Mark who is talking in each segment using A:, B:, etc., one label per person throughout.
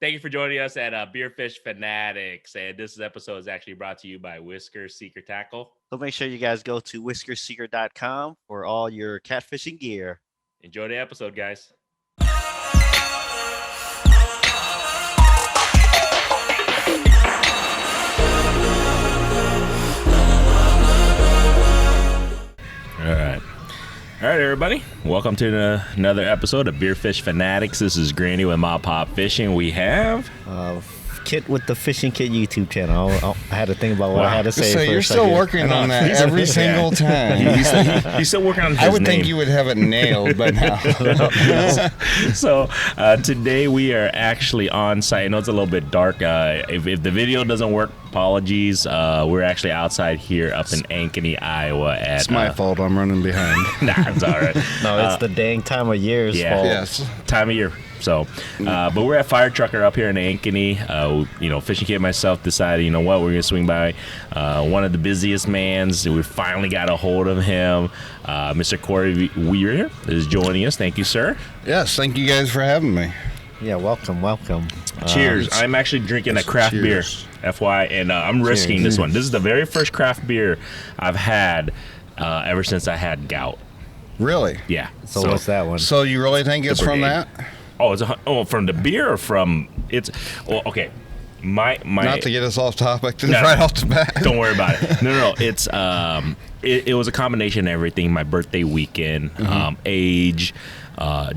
A: Thank you for joining us at Beer Fish Fanatics. And this episode is actually brought to you by Whisker Secret Tackle.
B: So make sure you guys go to whiskersecret.com for all your catfishing gear.
A: Enjoy the episode, guys. All right, everybody. Welcome to another episode of Beer Fish Fanatics. This is Granny with My Pop Fishing. We have
B: Kit with the Fishing Kit YouTube channel. I had to think about what I had to say.
C: So you're still working on that every single time.
A: He's still working on his
C: I would
A: name.
C: think you would have it nailed by now.
A: So today we are actually on site. I know it's a little bit dark. If the video doesn't work, apologies. We're actually outside here up in Ankeny, Iowa.
C: It's my fault. I'm running behind.
A: Nah, it's all right.
B: No, it's the dang time of year's fault.
C: Yes.
A: Time of year. So, but we're at Fire Trucker up here in Ankeny. Fishing Kit and myself decided, you know what, we're going to swing by one of the busiest mans. We finally got a hold of him. Mr. Cory Weaver is joining us. Thank you, sir.
C: Yes, thank you guys for having me.
B: Yeah, welcome.
A: Cheers. I'm actually drinking a craft beer, FY, and I'm risking this one. This is the very first craft beer I've had ever since I had gout.
C: Really?
A: Yeah.
B: So what's that one?
C: So you really think it's from that?
A: Oh, from the beer or from it's? Well, okay. My
C: Not to get us off topic, right off the bat.
A: Don't worry about it. No. It's it was a combination of everything. My birthday weekend, age,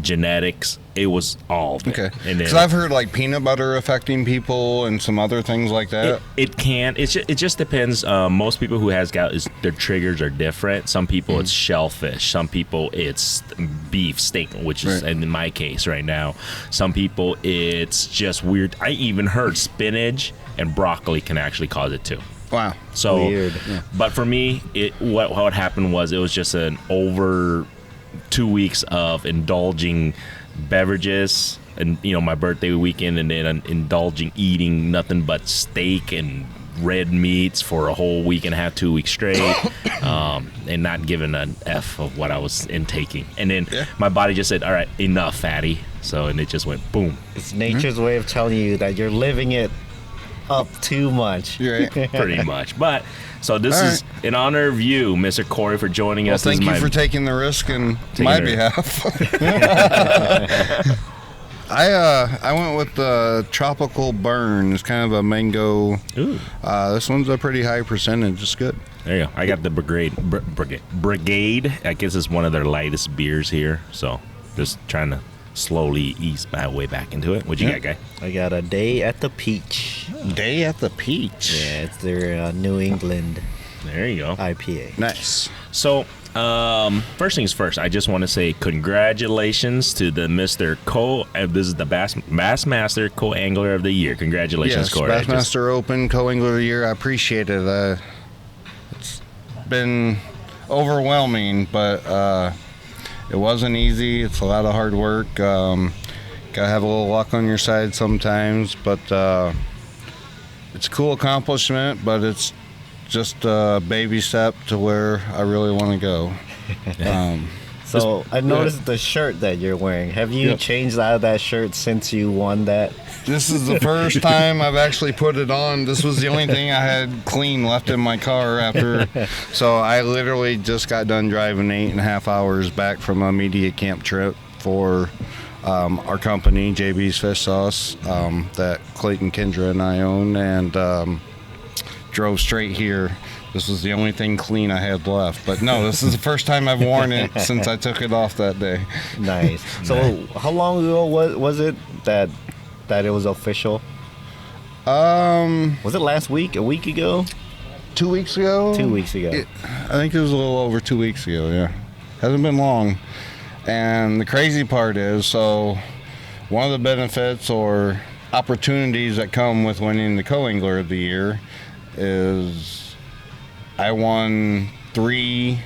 A: genetics. It was all of it.
C: Okay. Because I've heard like peanut butter affecting people and some other things like that.
A: It can. It just depends. Most people who has gout, their triggers are different. Some people it's shellfish. Some people it's beef steak, which is in my case right now. Some people it's just weird. I even heard spinach and broccoli can actually cause it too.
C: Wow.
A: So
B: weird.
A: Yeah. But for me, what happened was it was just an over 2 weeks of indulging beverages and my birthday weekend, and then indulging eating nothing but steak and red meats for a whole week and a half, 2 weeks straight, and not giving an F of what I was intaking. And then my body just said, all right, enough, fatty. And it just went boom.
B: It's nature's way of telling you that you're living it up too much.
C: You're right.
A: Pretty much. But so this is in honor of you, Mr. Cory, for joining us.
C: Thank you for taking the risk on my behalf. I went with the Tropical Burn. It's kind of a mango.
A: Ooh.
C: This one's a pretty high percentage. It's good.
A: There you go. I got the Brigade. I guess it's one of their lightest beers here. So just trying to slowly ease my way back into it. What you got, guy?
B: I got a Day at the Peach.
C: Day at the Peach.
B: Yeah, it's their New England
A: There you go.
B: IPA.
C: Nice.
A: So, first things first, I just want to say congratulations to the Mr. this is the Bassmaster Co-Angler of the Year. Congratulations, Cory.
C: Bassmaster Open Co-Angler of the Year. I appreciate it. It's been overwhelming, but it wasn't easy. It's a lot of hard work. Gotta have a little luck on your side sometimes, but it's a cool accomplishment, but it's just a baby step to where I really want to go.
B: So I noticed the shirt that you're wearing. Have you changed out of that shirt since you won that?
C: This is the first time I've actually put it on. This was the only thing I had clean left in my car after. So I literally just got done driving 8.5 hours back from a media camp trip for our company, JB's Fish Sauce, that Clayton, Kendra, and I own, and drove straight here. This was the only thing clean I had left. But no, this is the first time I've worn it since I took it off that day.
B: Nice. So how long ago was it that it was official? Was it last week? A week ago?
C: 2 weeks ago?
B: 2 weeks ago.
C: I think it was a little over 2 weeks ago, yeah. Hasn't been long. And the crazy part is, so one of the benefits or opportunities that come with winning the Co-Angler of the Year is I won 3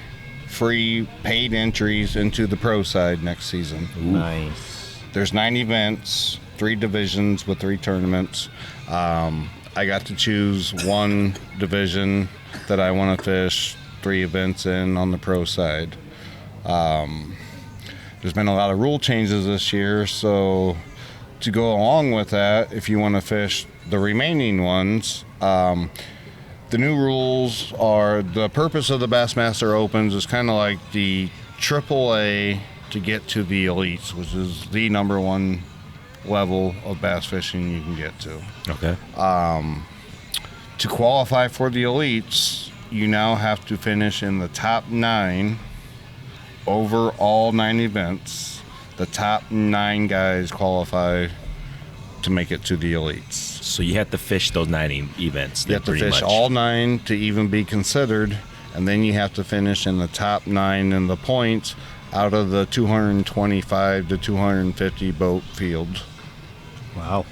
C: free paid entries into the pro side next season.
B: Ooh. Nice.
C: There's 9 events, 3 divisions with 3 tournaments. I got to choose one division that I want to fish 3 events in on the pro side. There's been a lot of rule changes this year, so to go along with that, if you want to fish the remaining ones, the new rules are the purpose of the Bassmaster Opens is kind of like the AAA to get to the elites, which is the number one level of bass fishing you can get to.
A: Okay.
C: To qualify for the elites, you now have to finish in the top 9 over all 9 events. The top 9 guys qualify to make it to the elites.
A: So you have to fish those 9 events.
C: You have to fish all 9 to even be considered, and then you have to finish in the top 9 in the points out of the 225 to 250 boat field.
B: Wow.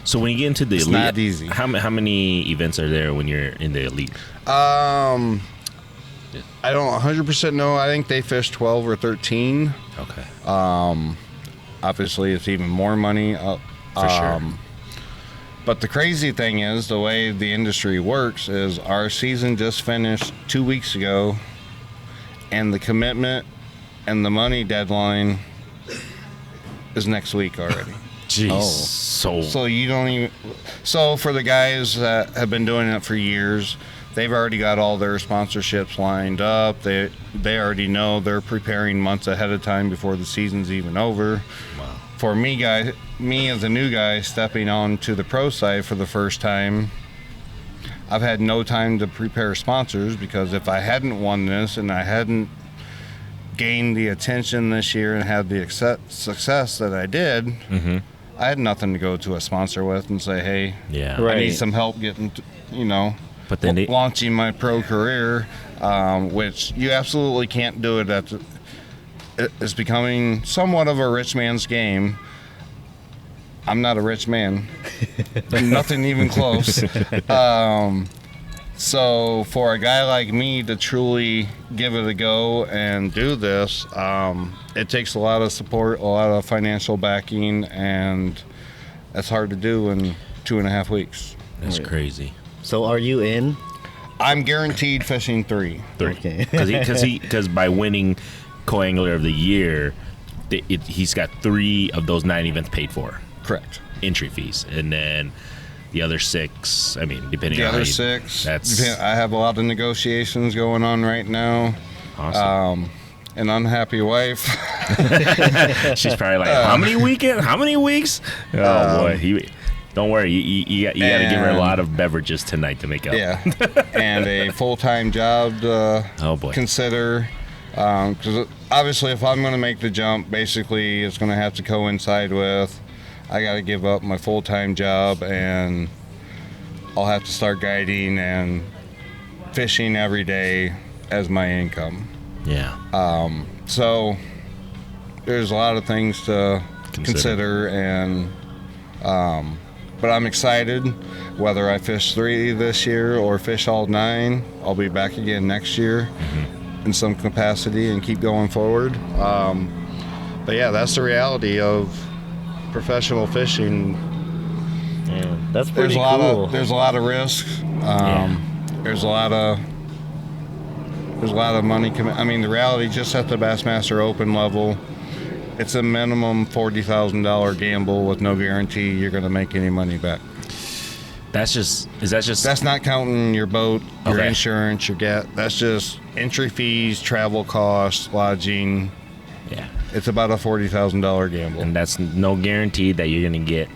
A: So when you get into the elite,
C: not easy.
A: How many events are there when you're in the elite?
C: I don't 100% know. I think they fish 12 or 13.
A: Okay.
C: Obviously, it's even more money.
A: For sure.
C: But the crazy thing is, the way the industry works is our season just finished 2 weeks ago, and the commitment and the money deadline is next week already.
A: Jeez.
B: Oh.
A: So
C: you don't even. So for the guys that have been doing it for years, they've already got all their sponsorships lined up. They already know they're preparing months ahead of time before the season's even over.
A: Wow.
C: For me as a new guy stepping on to the pro side for the first time, I've had no time to prepare sponsors, because if I hadn't won this and I hadn't gained the attention this year and had the success that I did,
A: mm-hmm.
C: I had nothing to go to a sponsor with and say, hey,
A: yeah,
B: Right.
C: I need some help getting,
A: But then
C: launching my pro career, which you absolutely can't do it at. It's becoming somewhat of a rich man's game. I'm not a rich man, nothing even close. So for a guy like me to truly give it a go and do this, it takes a lot of support, a lot of financial backing, and that's hard to do in 2.5 weeks.
A: that's crazy.
B: So are you in?
C: I'm guaranteed fishing 3.
B: Okay.
A: Because by winning Co-Angler of the Year, he's got 3 of those 9 events paid for.
C: Correct.
A: Entry fees, and then the other 6. I mean, depending
C: The
A: on
C: other
A: how
C: 6.
A: That's
C: I have a lot of negotiations going on right now.
A: awesome.
C: An unhappy wife.
A: She's probably like, how many weeks? Oh boy, don't worry. You got to give her a lot of beverages tonight to make up.
C: Yeah. And a full-time job to
A: Oh boy.
C: consider. Because obviously, if I'm going to make the jump, basically, it's going to have to coincide with I got to give up my full-time job, and I'll have to start guiding and fishing every day as my income.
A: Yeah.
C: So there's a lot of things to consider, and but I'm excited. Whether I fish 3 this year or fish all 9, I'll be back again next year in some capacity and keep going forward. But yeah, that's the reality of professional fishing.
B: Yeah, that's pretty
C: There's
B: cool.
C: there's a lot of risk. There's a lot of money I mean, the reality, just at the Bassmaster Open level, it's a minimum $40,000 gamble with no guarantee you're going to make any money back. That's not counting your boat, your
A: Okay.
C: insurance, that's just entry fees, travel costs, lodging.
A: Yeah.
C: It's about a $40,000 gamble.
A: And that's no guarantee that you're going to get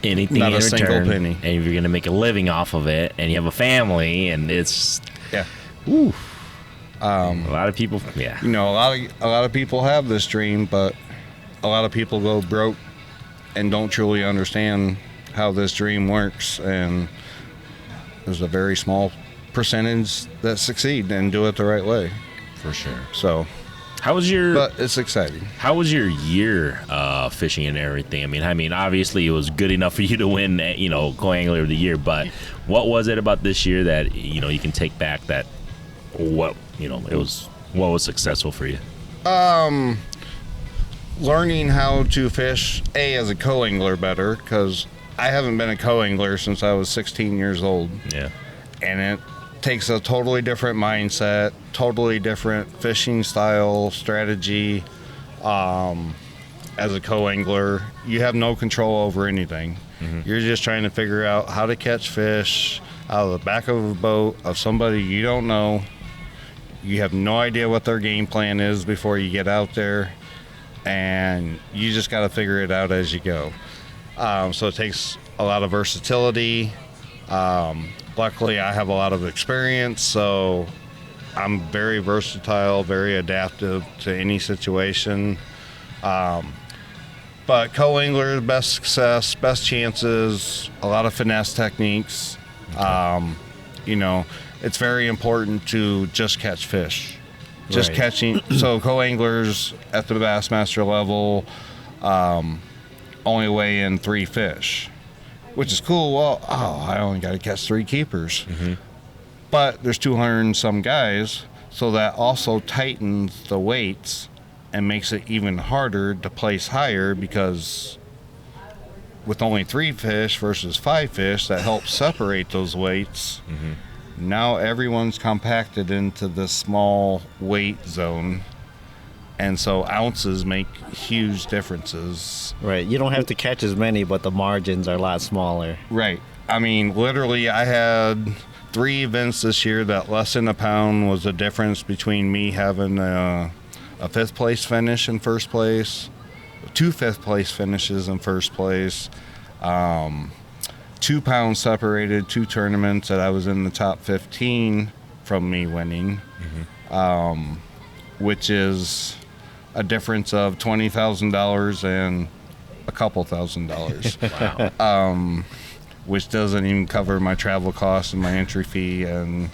A: anything
C: Not
A: in
C: a
A: return.
C: single penny.
A: And if you're going to make a living off of it, and you have a family, and it's
C: Yeah.
A: a lot of people. Yeah.
C: A lot of people have this dream, but a lot of people go broke and don't truly understand how this dream works, and there's a very small percentage that succeed and do it the right way.
A: For sure.
C: So, but it's exciting.
A: How was your year fishing and everything? I mean, obviously it was good enough for you to win, Co-Angler of the Year. But what was it about this year that you can take back that what was successful for you?
C: Learning how to fish as a co-angler better, because I haven't been a co-angler since I was 16 years old.
A: Yeah.
C: And it takes a totally different mindset, totally different fishing style, strategy. as a co-angler, you have no control over anything. You're just trying to figure out how to catch fish out of the back of a boat of somebody you don't know. You have no idea what their game plan is before you get out there, and you just got to figure it out as you go. So it takes a lot of versatility. Luckily, I have a lot of experience, so I'm very versatile, very adaptive to any situation. But co-angler, best success, best chances, a lot of finesse techniques. You know, it's very important to just catch fish. Just catching. So co-anglers at the Bassmaster level only weigh in 3 fish, which is cool. Well, I only got to catch 3 keepers. But there's 200 and some guys, so that also tightens the weights and makes it even harder to place higher, because with only 3 fish versus 5 fish, that helps separate those weights. Now everyone's compacted into this small weight zone, and so ounces make huge differences.
B: Right. You don't have to catch as many, but the margins are a lot smaller.
C: Right. I mean, literally, I had 3 events this year that less than a pound was the difference between me having a 5th place finish in first place, 2 5th place finishes in first place, 2 pounds separated 2 tournaments that I was in the top 15 from me winning, which is a difference of $20,000 and a couple $1,000. Wow. Which doesn't even cover my travel costs and my entry fee. And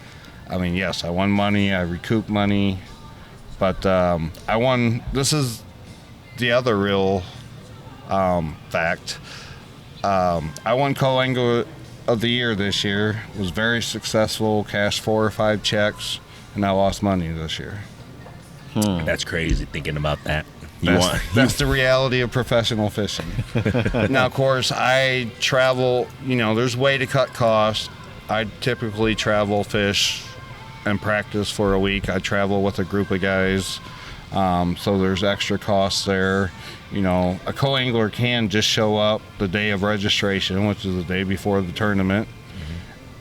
C: I mean, yes, I won money, I recouped money, but I won. This is the other real fact. I won co-angler of the year this year, was very successful, cashed 4 or 5 checks, and I lost money this year.
A: That's crazy thinking about that.
C: That's the reality of professional fishing. Now, of course, I travel, you know, there's a way to cut costs. I typically travel fish and practice for a week. I travel with a group of guys, so there's extra costs there. You know, a co-angler can just show up the day of registration, which is the day before the tournament,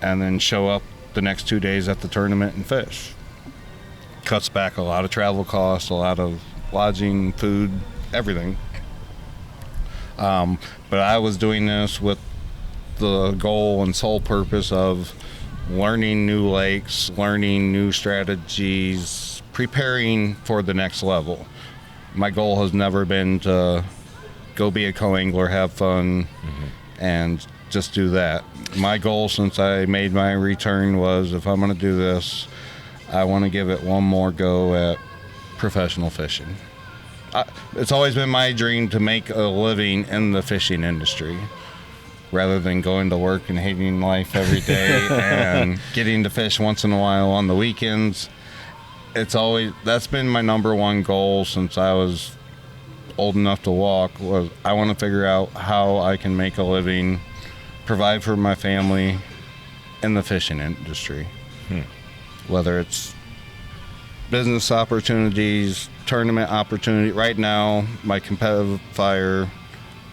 C: and then show up the next 2 days at the tournament and fish. Cuts back a lot of travel costs, a lot of lodging, food, everything. But I was doing this with the goal and sole purpose of learning new lakes, learning new strategies, preparing for the next level. My goal has never been to go be a co-angler, have fun, and just do that. My goal since I made my return was, if I'm going to do this, I want to give it one more go at professional fishing. It's always been my dream to make a living in the fishing industry, rather than going to work and hating life every day and getting to fish once in a while on the weekends. That's been my number one goal since I was old enough to walk, was I want to figure out how I can make a living, provide for my family in the fishing industry. Whether it's business opportunities, tournament opportunity. Right now, my competitive fire,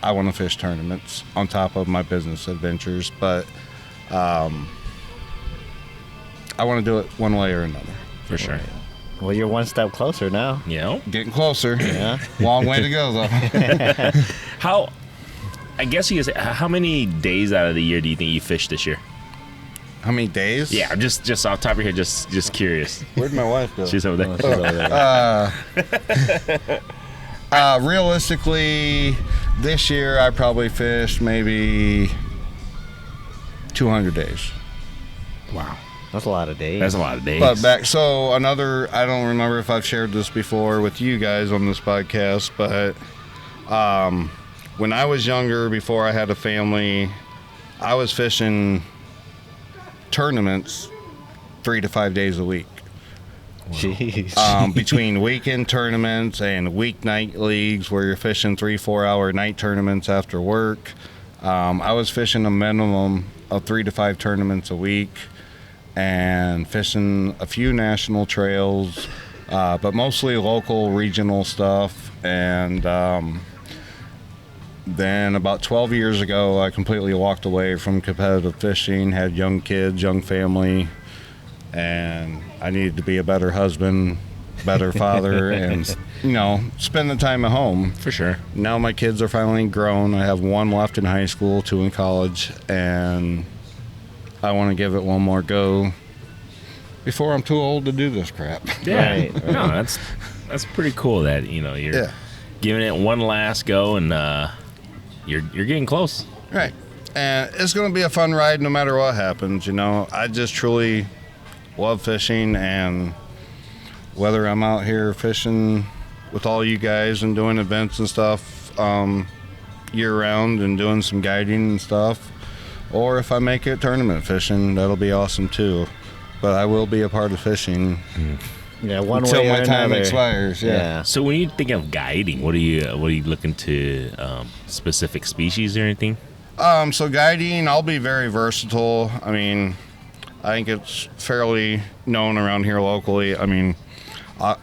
C: I want to fish tournaments on top of my business adventures, but I want to do it one way or another.
A: For sure.
B: Well, you're one step closer now.
A: Yeah.
C: Getting closer.
B: Yeah.
C: Long way to go, though.
A: How many days out of the year do you think you fished this year?
C: How many days?
A: Yeah, just off the top of your head, just curious.
C: Where'd my wife go?
A: She's over there.
C: Realistically, this year I probably fished maybe 200 days.
A: Wow.
B: That's a lot of days.
A: That's a lot of days.
C: But I don't remember if I've shared this before with you guys on this podcast, but when I was younger, before I had a family, I was fishing tournaments 3 to 5 days a week.
B: Jeez.
C: Between weekend tournaments and weeknight leagues where you're fishing 3-4 hour night tournaments after work. I was fishing a minimum of 3 to 5 tournaments a week and fishing a few national trails, but mostly local, regional stuff. And Then about 12 years ago, I completely walked away from competitive fishing, had young kids, young family, and I needed to be a better husband, better father, and, spend the time at home.
A: For sure.
C: Now my kids are finally grown. I have one left in high school, 2 in college, and I want to give it one more go before I'm too old to do this crap.
A: Yeah.
B: Right.
A: No, that's pretty cool that, you're giving it one last go, and you're getting close.
C: Right. And it's going to be a fun ride no matter what happens. I just truly love fishing, and whether I'm out here fishing with all you guys and doing events and stuff year round and doing some guiding and stuff, or if I make it tournament fishing, that'll be awesome too. But I will be a part of fishing.
B: Yeah, one
C: until
B: way or
C: my time
B: another.
C: expires. Yeah.
A: So when you think of guiding, what are you looking to specific species or anything?
C: So guiding, I'll be very versatile. I mean, I think it's fairly known around here locally. I mean, I'll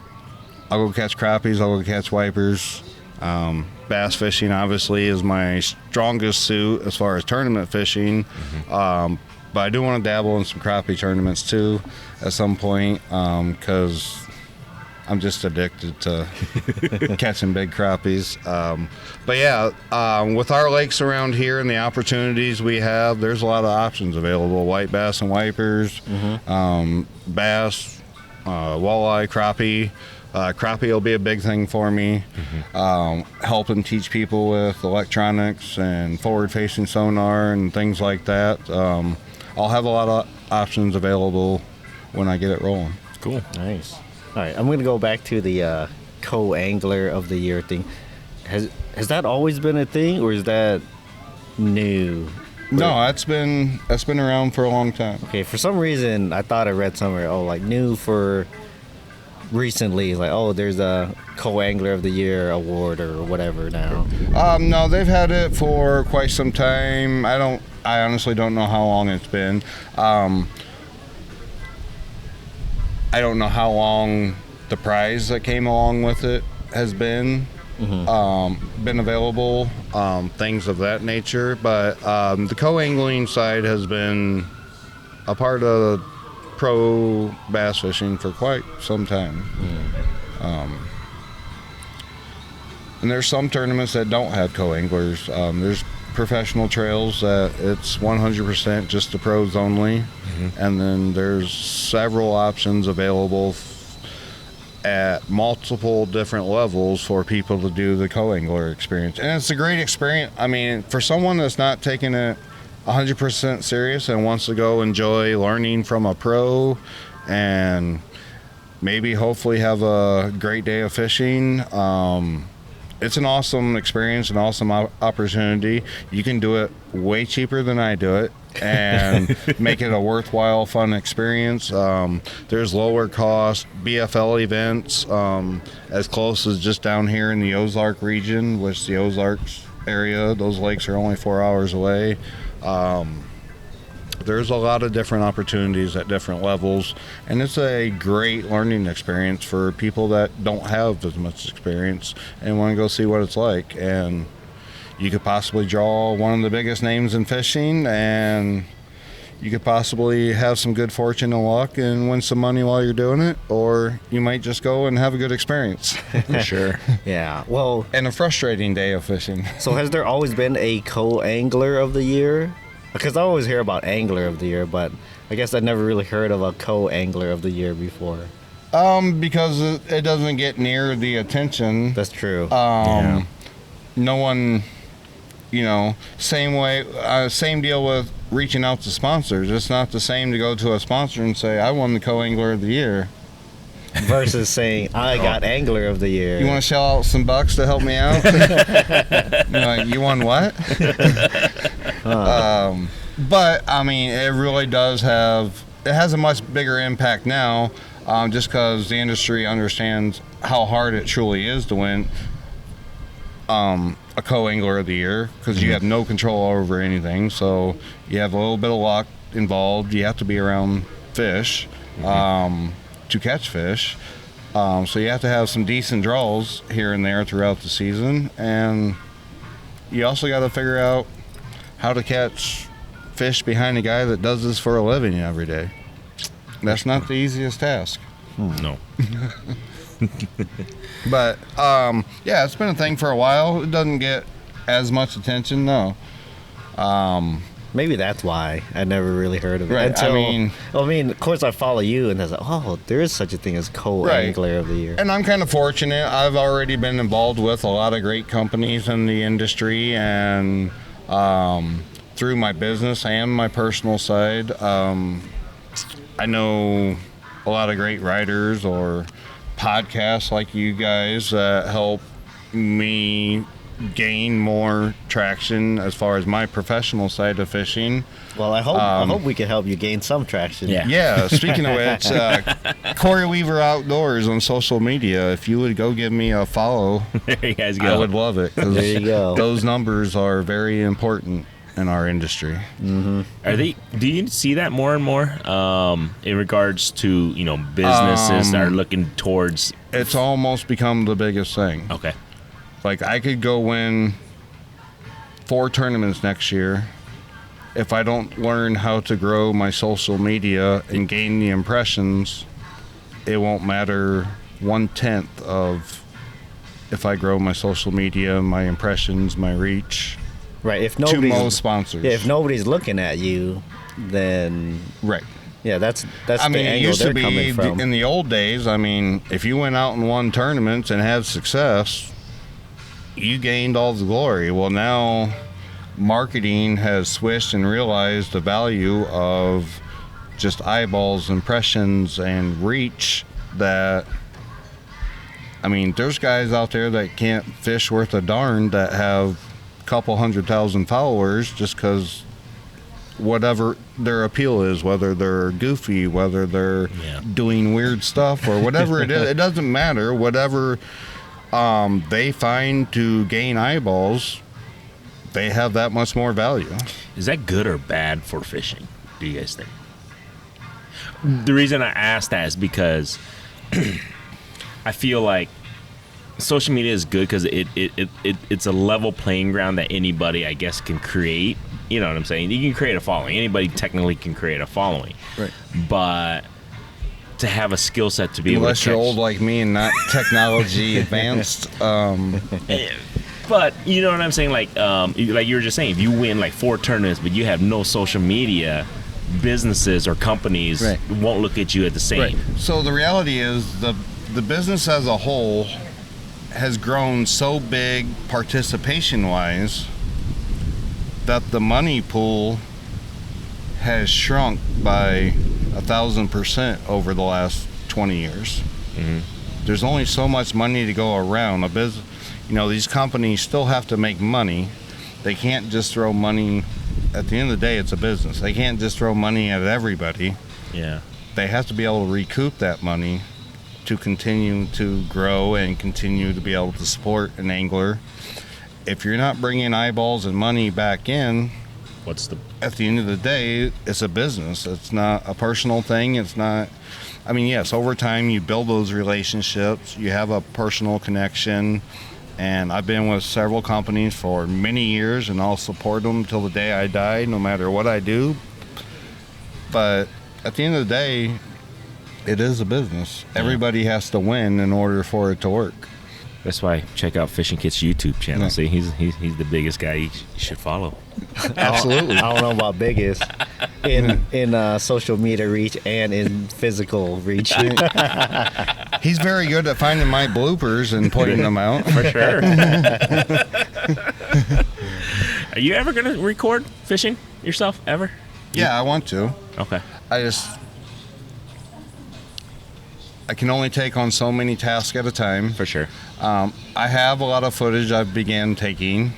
C: go catch crappies, I'll go catch wipers. Bass fishing obviously is my strongest suit as far as tournament fishing. But I do want to dabble in some crappie tournaments too at some point, because I'm just addicted to catching big crappies. But yeah, with our lakes around here and the opportunities we have, there's a lot of options available. White bass and wipers, bass, walleye, crappie. Crappie will be a big thing for me. Helping teach people with electronics and forward-facing sonar and things like that. I'll have a lot of options available when I get it rolling.
A: Cool.
B: Nice. All right, I'm going to go back to the co-angler of the year thing. Has that always been a thing, or is that new?
C: No, that's been around for a long time.
B: Okay, for some reason, I thought I read somewhere, like new for recently, there's a co-angler of the year award or whatever now.
C: No, they've had it for quite some time. I honestly don't know how long it's been. I don't know how long the prize that came along with it has been available, things of that nature. But the co-angling side has been a part of pro bass fishing for quite some time. And there's some tournaments that don't have co-anglers. There's professional trails that it's 100% just the pros only. And then there's several options available at multiple different levels for people to do the co-angler experience. And it's a great experience. I mean, for someone that's not taking it 100% serious and wants to go enjoy learning from a pro and maybe hopefully have a great day of fishing, it's an awesome experience, an awesome opportunity. You can do it way cheaper than I do it and make it a worthwhile, fun experience. There's lower cost BFL events as close as just down here in the Ozark region, which the Ozarks area, those lakes are only 4 hours away. There's a lot of different opportunities at different levels, and it's a great learning experience for people that don't have as much experience and want to go see what it's like. And you could possibly draw one of the biggest names in fishing, and you could possibly have some good fortune and luck and win some money while you're doing it, or you might just go and have a good experience.
A: For sure.
B: Yeah, well,
C: And a frustrating day of fishing.
B: so has there always been a co-angler of the year? Because I always hear about angler of the year, but I guess I'd never really heard of a co-angler of the year before.
C: Because it doesn't get near the attention.
B: That's true.
C: No one, same deal with reaching out to sponsors. It's not the same to go to a sponsor and say, I won the co-angler of the year.
B: Versus saying, I got angler of the year.
C: You want to shell out some bucks to help me out? You're like, you won what? But, I mean, it really does it has a much bigger impact now, just because the industry understands how hard it truly is to win a co-angler of the year, because you have no control over anything. So you have a little bit of luck involved. You have to be around fish to catch fish. So you have to have some decent draws here and there throughout the season. And you also got to figure out how to catch fish behind a guy that does this for a living every day. That's not the easiest task.
A: No.
C: But yeah, it's been a thing for a while. It doesn't get as much attention, no.
B: Maybe that's why I never really heard of it.
C: Right,
B: Until, I mean, of course I follow you, and I was like, oh, there is such a thing as co-angler of the year.
C: And I'm kind of fortunate. I've already been involved with a lot of great companies in the industry, and through my business and my personal side, I know a lot of great writers or podcasts like you guys that help me gain more traction as far as my professional side of fishing.
B: Well, I hope we can help you gain some traction.
C: Yeah, speaking of which, Cory Weaver Outdoors on social media, if you would go give me a follow,
A: There you guys go.
C: I would love it. 'Cause
B: There you go.
C: those numbers are very important in our industry.
A: Are they? Do you see that more and more in regards to businesses that are looking towards?
C: It's almost become the biggest thing.
A: Okay.
C: Like, I could go win 4 tournaments next year. If I don't learn how to grow my social media and gain the impressions, it won't matter 1/10 of if I grow my social media, my impressions, my reach.
B: Right. If
C: To
B: nobody's
C: most sponsors.
B: if nobody's looking at you, then
C: Right.
B: yeah, that's
C: I mean,
B: the
C: it
B: angle
C: used to
B: they're
C: be
B: coming from.
C: in the old days. I mean, if you went out and won tournaments and had success, you gained all the glory. Well, now marketing has switched and realized the value of just eyeballs, impressions, and reach. That, I mean, there's guys out there that can't fish worth a darn that have a couple 100,000 followers just because whatever their appeal is, whether they're goofy, whether they're doing weird stuff, or whatever it is, it doesn't matter. Whatever they find to gain eyeballs, they have that much more value.
A: Is that good or bad for fishing? Do you guys think? The reason I ask that is because I feel like social media is good because it's a level playing ground that anybody, I guess, can create. You know what I'm saying? You can create a following. Anybody technically can create a following.
C: Right.
A: But to have a skill set to be able to
C: Unless you're
A: catch-
C: old like me and not technology advanced.
A: But you know what I'm saying? Like you were just saying, if you win like 4 tournaments, but you have no social media, businesses or companies won't look at you at the same.
C: Right. So the reality is the business as a whole has grown so big participation-wise that the money pool has shrunk by 1,000% over the last 20 years.
A: Mm-hmm.
C: There's only so much money to go around. These companies still have to make money. They can't just throw money. At the end of the day, it's a business. They can't just throw money at everybody.
A: Yeah.
C: They have to be able to recoup that money to continue to grow and continue to be able to support an angler. If you're not bringing eyeballs and money back in, at the end of the day, it's a business. It's not a personal thing. It's not, yes, over time you build those relationships. You have a personal connection. And I've been with several companies for many years, and I'll support them till the day I die, no matter what I do. But at the end of the day, it is a business. Everybody has to win in order for it to work.
A: That's why check out Fishing Kit's YouTube channel.
C: Yeah.
A: See, he's the biggest guy you should follow.
C: Absolutely.
B: I don't know about biggest in social media reach and in physical reach.
C: He's very good at finding my bloopers and pointing them out.
A: For sure. Are you ever gonna record fishing yourself ever?
C: Yeah, I want to.
A: Okay.
C: I can only take on so many tasks at a time.
A: For sure.
C: I have a lot of footage I've began taking.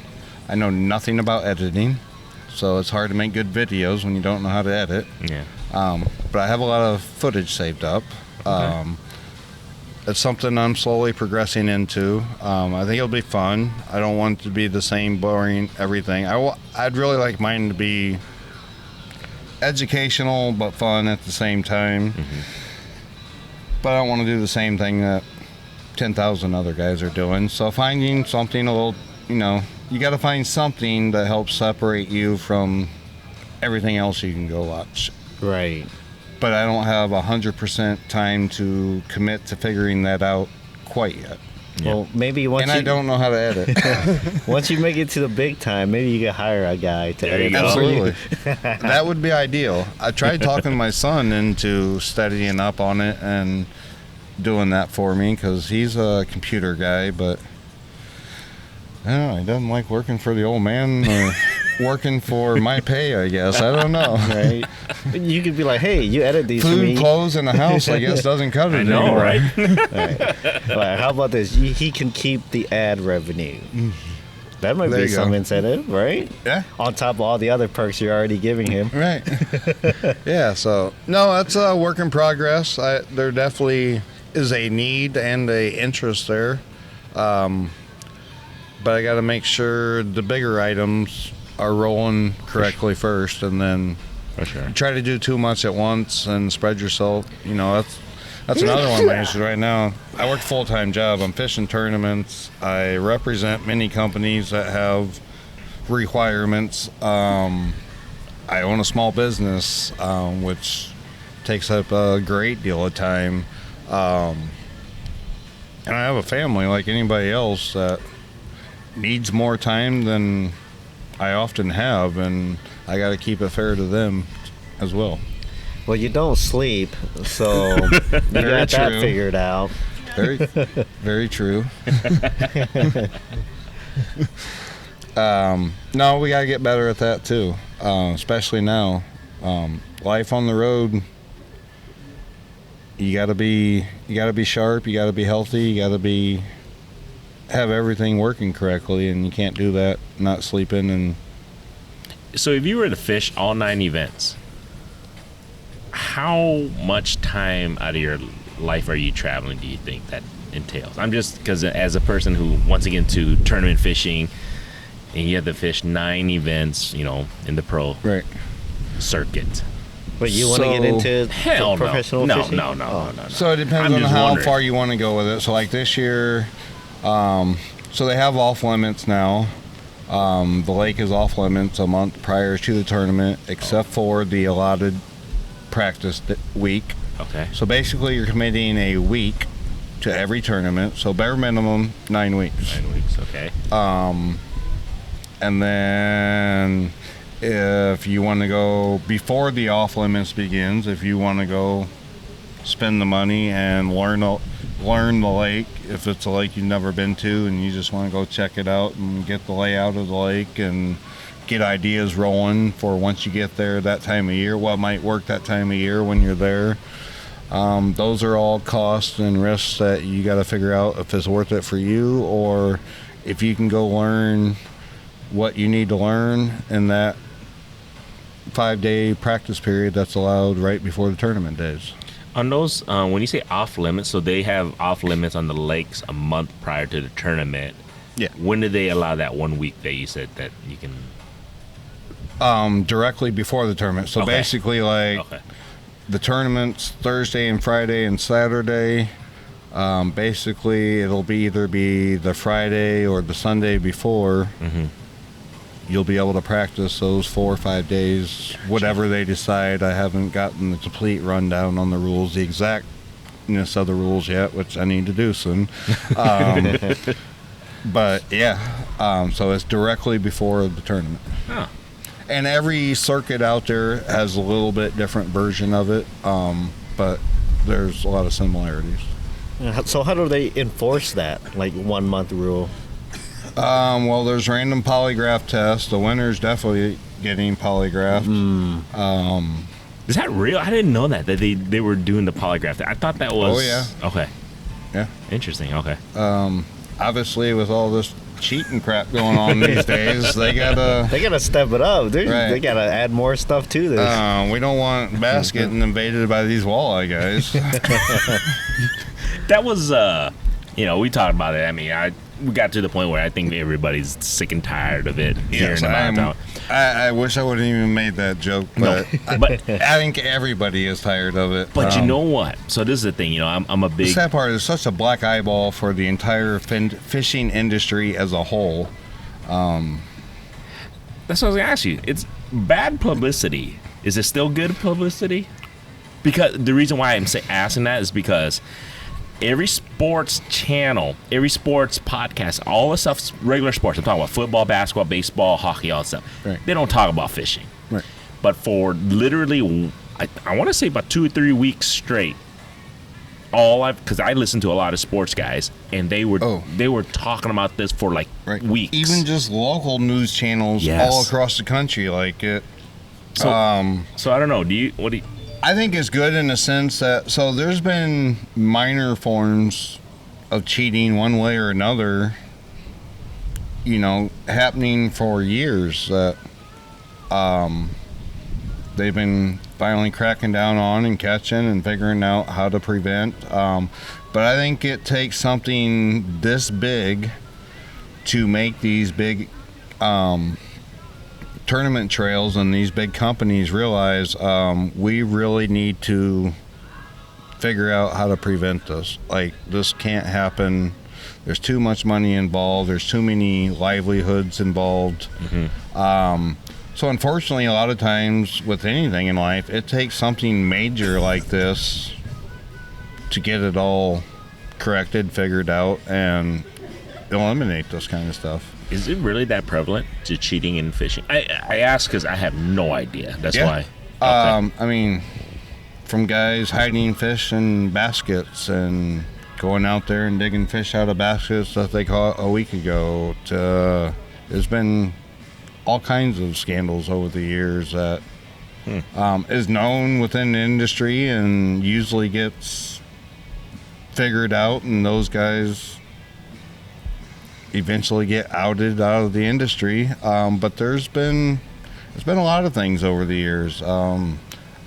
C: I know nothing about editing, so it's hard to make good videos when you don't know how to edit.
A: Yeah.
C: But I have a lot of footage saved up.
A: Okay.
C: It's something I'm slowly progressing into. I think it'll be fun. I don't want it to be the same boring everything. I'd really like mine to be educational but fun at the same time.
A: Mm-hmm.
C: But I don't want to do the same thing that 10,000 other guys are doing. So finding something a little, you got to find something that helps separate you from everything else you can go watch.
B: Right.
C: But I don't have 100% time to commit to figuring that out quite yet.
B: Well, maybe once
C: I don't know how to edit.
B: once you make it to the big time, maybe you can hire a guy to edit.
C: Absolutely. That would be ideal. I tried talking my son into studying up on it and doing that for me because he's a computer guy, but I don't know, he doesn't like working for the old man or working for my pay, I guess. I don't know.
B: Right? You could be like, hey, you edit these for me.
C: Food, clothes, and a house, I guess, doesn't cut it
A: I know,
C: anymore.
A: right?
B: Right. How about this? He can keep the ad revenue. That might
C: There
B: be
C: you
B: some
C: go.
B: incentive, right?
C: Yeah.
B: On top of all the other perks you're already giving him.
C: Right. Yeah, so, no, that's a work in progress. There definitely is a need and a interest there. But I got to make sure the bigger items are rolling correctly first, and then
A: For sure.
C: try to do too much at once and spread yourself. You know, that's another one of my issues right now. I work a full-time job. I'm fishing tournaments. I represent many companies that have requirements. I own a small business, which takes up a great deal of time. And I have a family like anybody else that needs more time than I often have, and I got to keep it fair to them as well.
B: Well, you don't sleep, so you got that
C: true.
B: figured out.
C: Very, very true. No, we got to get better at that too, especially now. Life on the road, you got to be sharp, you got to be healthy, you got to have everything working correctly, and you can't do that not sleeping. And
A: So if you were to fish all 9 events, how much time out of your life are you traveling, do you think that entails? I'm just, because as a person who wants to get into tournament fishing, and you have to fish 9 events, you know, in the pro
C: right.
A: circuit.
B: But you want to get into
A: Hell
B: professional
A: no.
B: fishing?
A: No.
C: So it depends
A: I'm
C: on
A: just
C: how
A: wondering.
C: far you want to go with it. So like this year, so they have off limits now. The lake is off limits a month prior to the tournament, except for the allotted practice week.
A: Okay.
C: So basically, you're committing a week to every tournament. So bare minimum 9 weeks.
A: 9 weeks, okay.
C: And then if you want to go before the off limits begins, if you want to go spend the money and learn the lake, if it's a lake you've never been to and you just want to go check it out and get the layout of the lake and get ideas rolling for once you get there that time of year, what might work that time of year when you're there. Those are all costs and risks that you got to figure out if it's worth it for you, or if you can go learn what you need to learn in that 5-day practice period that's allowed right before the tournament days.
A: On those, when you say off limits, so they have off limits on the lakes a month prior to the tournament.
C: Yeah.
A: When do they allow that 1 week that you said that you can?
C: Directly before the tournament. So
A: Okay.
C: basically, like
A: Okay.
C: the tournament's Thursday and Friday and Saturday. Basically, it'll either be the Friday or the Sunday before.
A: Mm-hmm.
C: You'll be able to practice those 4 or 5 days, whatever they decide. I haven't gotten the complete rundown on the rules, the exactness of the rules yet, which I need to do soon. But yeah, so it's directly before the tournament.
A: Oh.
C: And every circuit out there has a little bit different version of it, but there's a lot of similarities.
B: So how do they enforce that, like 1 month rule?
C: Well, there's random polygraph tests. The winner's definitely getting polygraphed.
A: Is that real? I didn't know that they were doing the polygraph. I thought that was.
C: Oh, yeah.
A: Okay.
C: Yeah.
A: Interesting. Okay.
C: Obviously, with all this cheating crap going on these days, they gotta
B: step it up, dude.
C: Right.
B: They gotta add more stuff to this.
C: we don't want bass getting invaded by these walleye guys.
A: That was, we talked about it. I mean, we got to the point where I think everybody's sick and tired of it.
C: Yes, I wish I wouldn't even made that joke, but,
A: But
C: I think everybody is tired of it.
A: But you know what? So this is the thing. I'm a
C: The
A: big.
C: sad part is such a black eyeball for the entire fishing industry as a whole.
A: That's what I was gonna ask you. It's bad publicity. Is it still good publicity? Because the reason why I'm asking that is because every sports channel, every sports podcast, all the stuff's regular sports. I'm talking about football, basketball, baseball, hockey, all that stuff.
C: Right.
A: They don't talk about fishing.
C: Right.
A: But for literally, I want to say about 2 or 3 weeks straight, because I listen to a lot of sports guys, and they were talking about this for like weeks.
C: Even just local news channels all across the country, like it.
A: So I don't know.
C: I think it's good in the sense that there's been minor forms of cheating one way or another, happening for years that they've been finally cracking down on and catching and figuring out how to prevent. But I think it takes something this big to make these big tournament trails and these big companies realize we really need to figure out how to prevent this. Like, this can't happen. There's too much money involved. There's too many livelihoods involved. Mm-hmm. So unfortunately, a lot of times with anything in life, it takes something major like this to get it all corrected, figured out, and eliminate this kind of stuff.
A: Is it really that prevalent to cheating in fishing? I ask because I have no idea. That's why. Okay.
C: I mean, from guys hiding fish in baskets and going out there and digging fish out of baskets that they caught a week ago, to there's been all kinds of scandals over the years that is known within the industry and usually gets figured out, and those guys eventually get outed out of the industry. But there's been a lot of things over the years.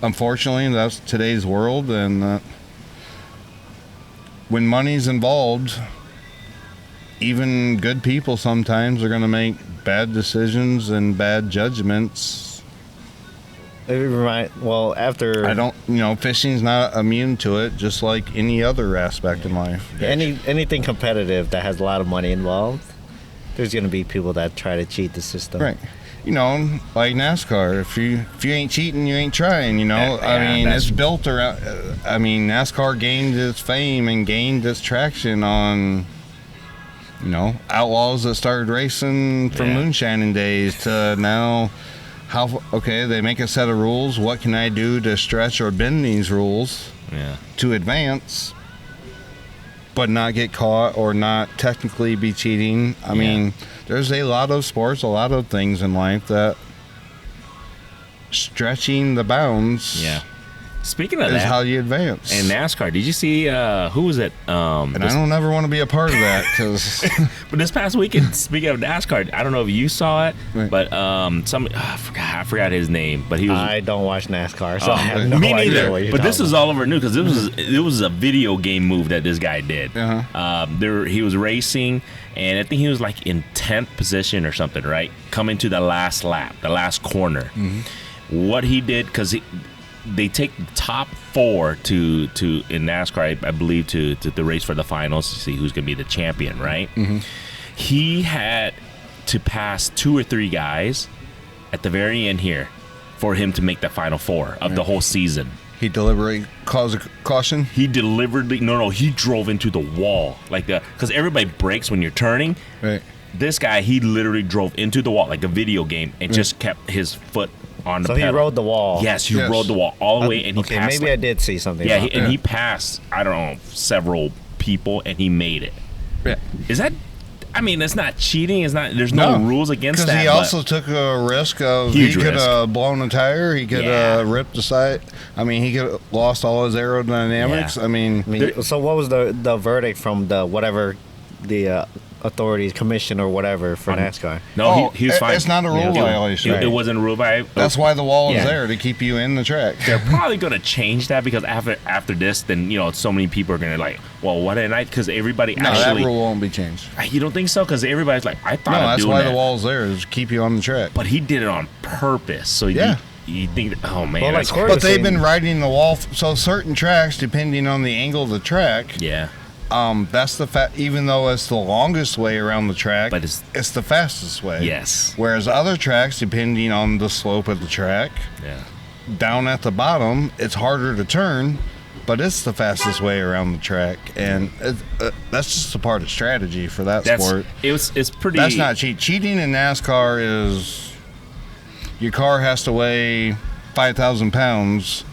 C: Unfortunately, that's today's world, and when money's involved, even good people sometimes are going to make bad decisions and bad judgments.
B: Well, after
C: fishing's not immune to it, just like any other aspect in life.
B: anything competitive that has a lot of money involved, there's going to be people that try to cheat the system.
C: Right. Like NASCAR. If you ain't cheating, you ain't trying. It's built around. NASCAR gained its fame and gained its traction on, outlaws that started racing from moonshining days to now. They make a set of rules. What can I do to stretch or bend these rules to advance, but not get caught or not technically be cheating? I mean, there's a lot of sports, a lot of things in life that stretching the bounds.
A: Speaking of
C: is
A: that,
C: how you advance.
A: And NASCAR, did you see who was it?
C: I don't ever want to be a part of that, because.
A: But this past weekend, speaking of NASCAR, I don't know if you saw it, but I forgot his name, but he was.
B: I don't watch NASCAR, so I have no
A: me
B: idea
A: neither.
B: what you're
A: But this
B: talking
A: is all over new because it was a video game move that this guy did. He was racing, and I think he was like in 10th position or something, right? Coming to the last lap, the last corner. Mm-hmm. What he did, because they take the top 4 to in NASCAR, I believe, to the race for the finals to see who's going to be the champion, right? Mm-hmm. He had to pass 2 or 3 guys at the very end here for him to make the final 4 of the whole season.
C: He deliberately caused a caution?
A: He deliberately, he drove into the wall. Because everybody brakes when you're turning.
C: Right.
A: This guy, he literally drove into the wall like a video game and just kept his foot on the pedal.
B: So he rode the wall.
A: Yes, he rode the wall all the way, and he passed.
B: Maybe I did see something.
A: Yeah, he passed, I don't know, several people, and he made it.
C: Yeah.
A: Is that... I mean, it's not cheating. It's not. There's no rules against that.
C: Because he also took a risk of he could have blown a tire. He could have ripped the side. I mean, he could have lost all his aerodynamics.
B: Yeah. So what was the verdict from the authorities, commission or whatever for NASCAR?
A: No, he was fine.
C: It's not a rule violation.
A: It wasn't a rule violation.
C: That's why the wall is there, to keep you in the track.
A: They're probably going to change that because after this, then so many people are going to what did I? Because everybody
C: that rule won't be changed.
A: You don't think so? Because everybody's like, I thought.
C: No,
A: that's
C: why the wall's there, is to keep you on the track.
A: But he did it on purpose. So you think, oh man.
B: Well,
C: but they've been riding the wall. So certain tracks, depending on the angle of the track.
A: Yeah.
C: That's even though it's the longest way around the track,
A: but
C: it's the fastest way.
A: Yes.
C: Whereas other tracks, depending on the slope of the track, down at the bottom, it's harder to turn, but it's the fastest way around the track, and that's just a part of strategy for that sport.
A: It's pretty.
C: That's not cheating in NASCAR is your car has to weigh 5,000 pounds.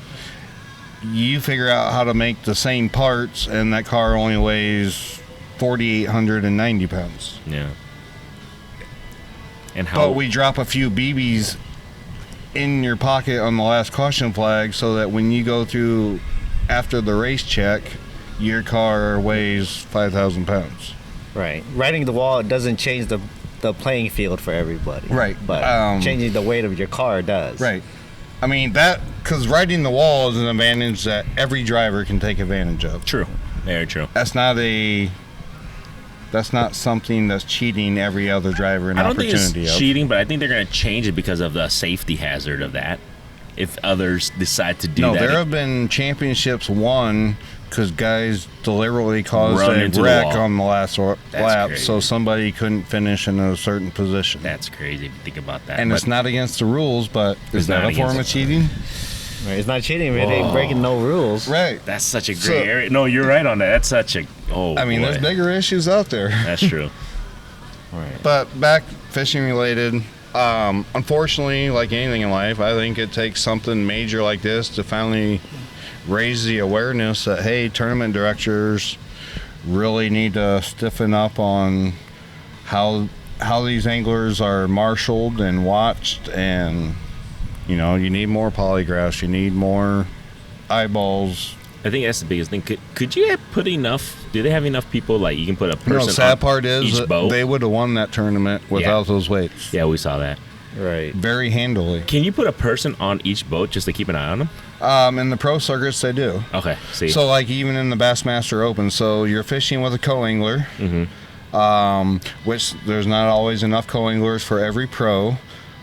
C: You figure out how to make the same parts, and that car only weighs 4,890 pounds.
A: Yeah. And how?
C: But we drop a few BBs in your pocket on the last caution flag, so that when you go through after the race check, your car weighs 5,000 pounds.
B: Right. Riding the wall, it doesn't change the playing field for everybody.
C: Right.
B: But changing the weight of your car does.
C: Right. I mean, because riding the wall is an advantage that every driver can take advantage of.
A: True. Very true.
C: That's not something that's cheating every other driver an opportunity of.
A: I don't think it's cheating, but I think they're going to change it because of the safety hazard of that. If others decide to do that.
C: No, there have been championships won because guys deliberately caused a wreck on the last lap, so somebody couldn't finish in a certain position.
A: That's crazy if you think about that.
C: And it's not against the rules, but is that a form of cheating?
B: Right, it's not cheating, it ain't breaking no rules.
C: Right.
A: That's such a gray area. No, you're right on that. That's such a
C: there's bigger issues out there.
A: That's true.
B: Right.
C: But back fishing related, unfortunately, like anything in life, I think it takes something major like this to finally raise the awareness that, hey, tournament directors really need to stiffen up on how these anglers are marshaled and watched, and you need more polygraphs, you need more eyeballs.
A: I think that's the biggest thing. Could you put enough? Do they have enough people like you can put a person
C: The sad
A: on
C: part is
A: each boat?
C: they would have won that tournament without those weights.
A: Yeah, we saw that.
B: Right.
C: Very handily.
A: Can you put a person on each boat just to keep an eye on them?
C: In the pro circuits, they do.
A: Okay, see.
C: So, like, even in the Bassmaster Open, so you're fishing with a co-angler, which there's not always enough co-anglers for every pro,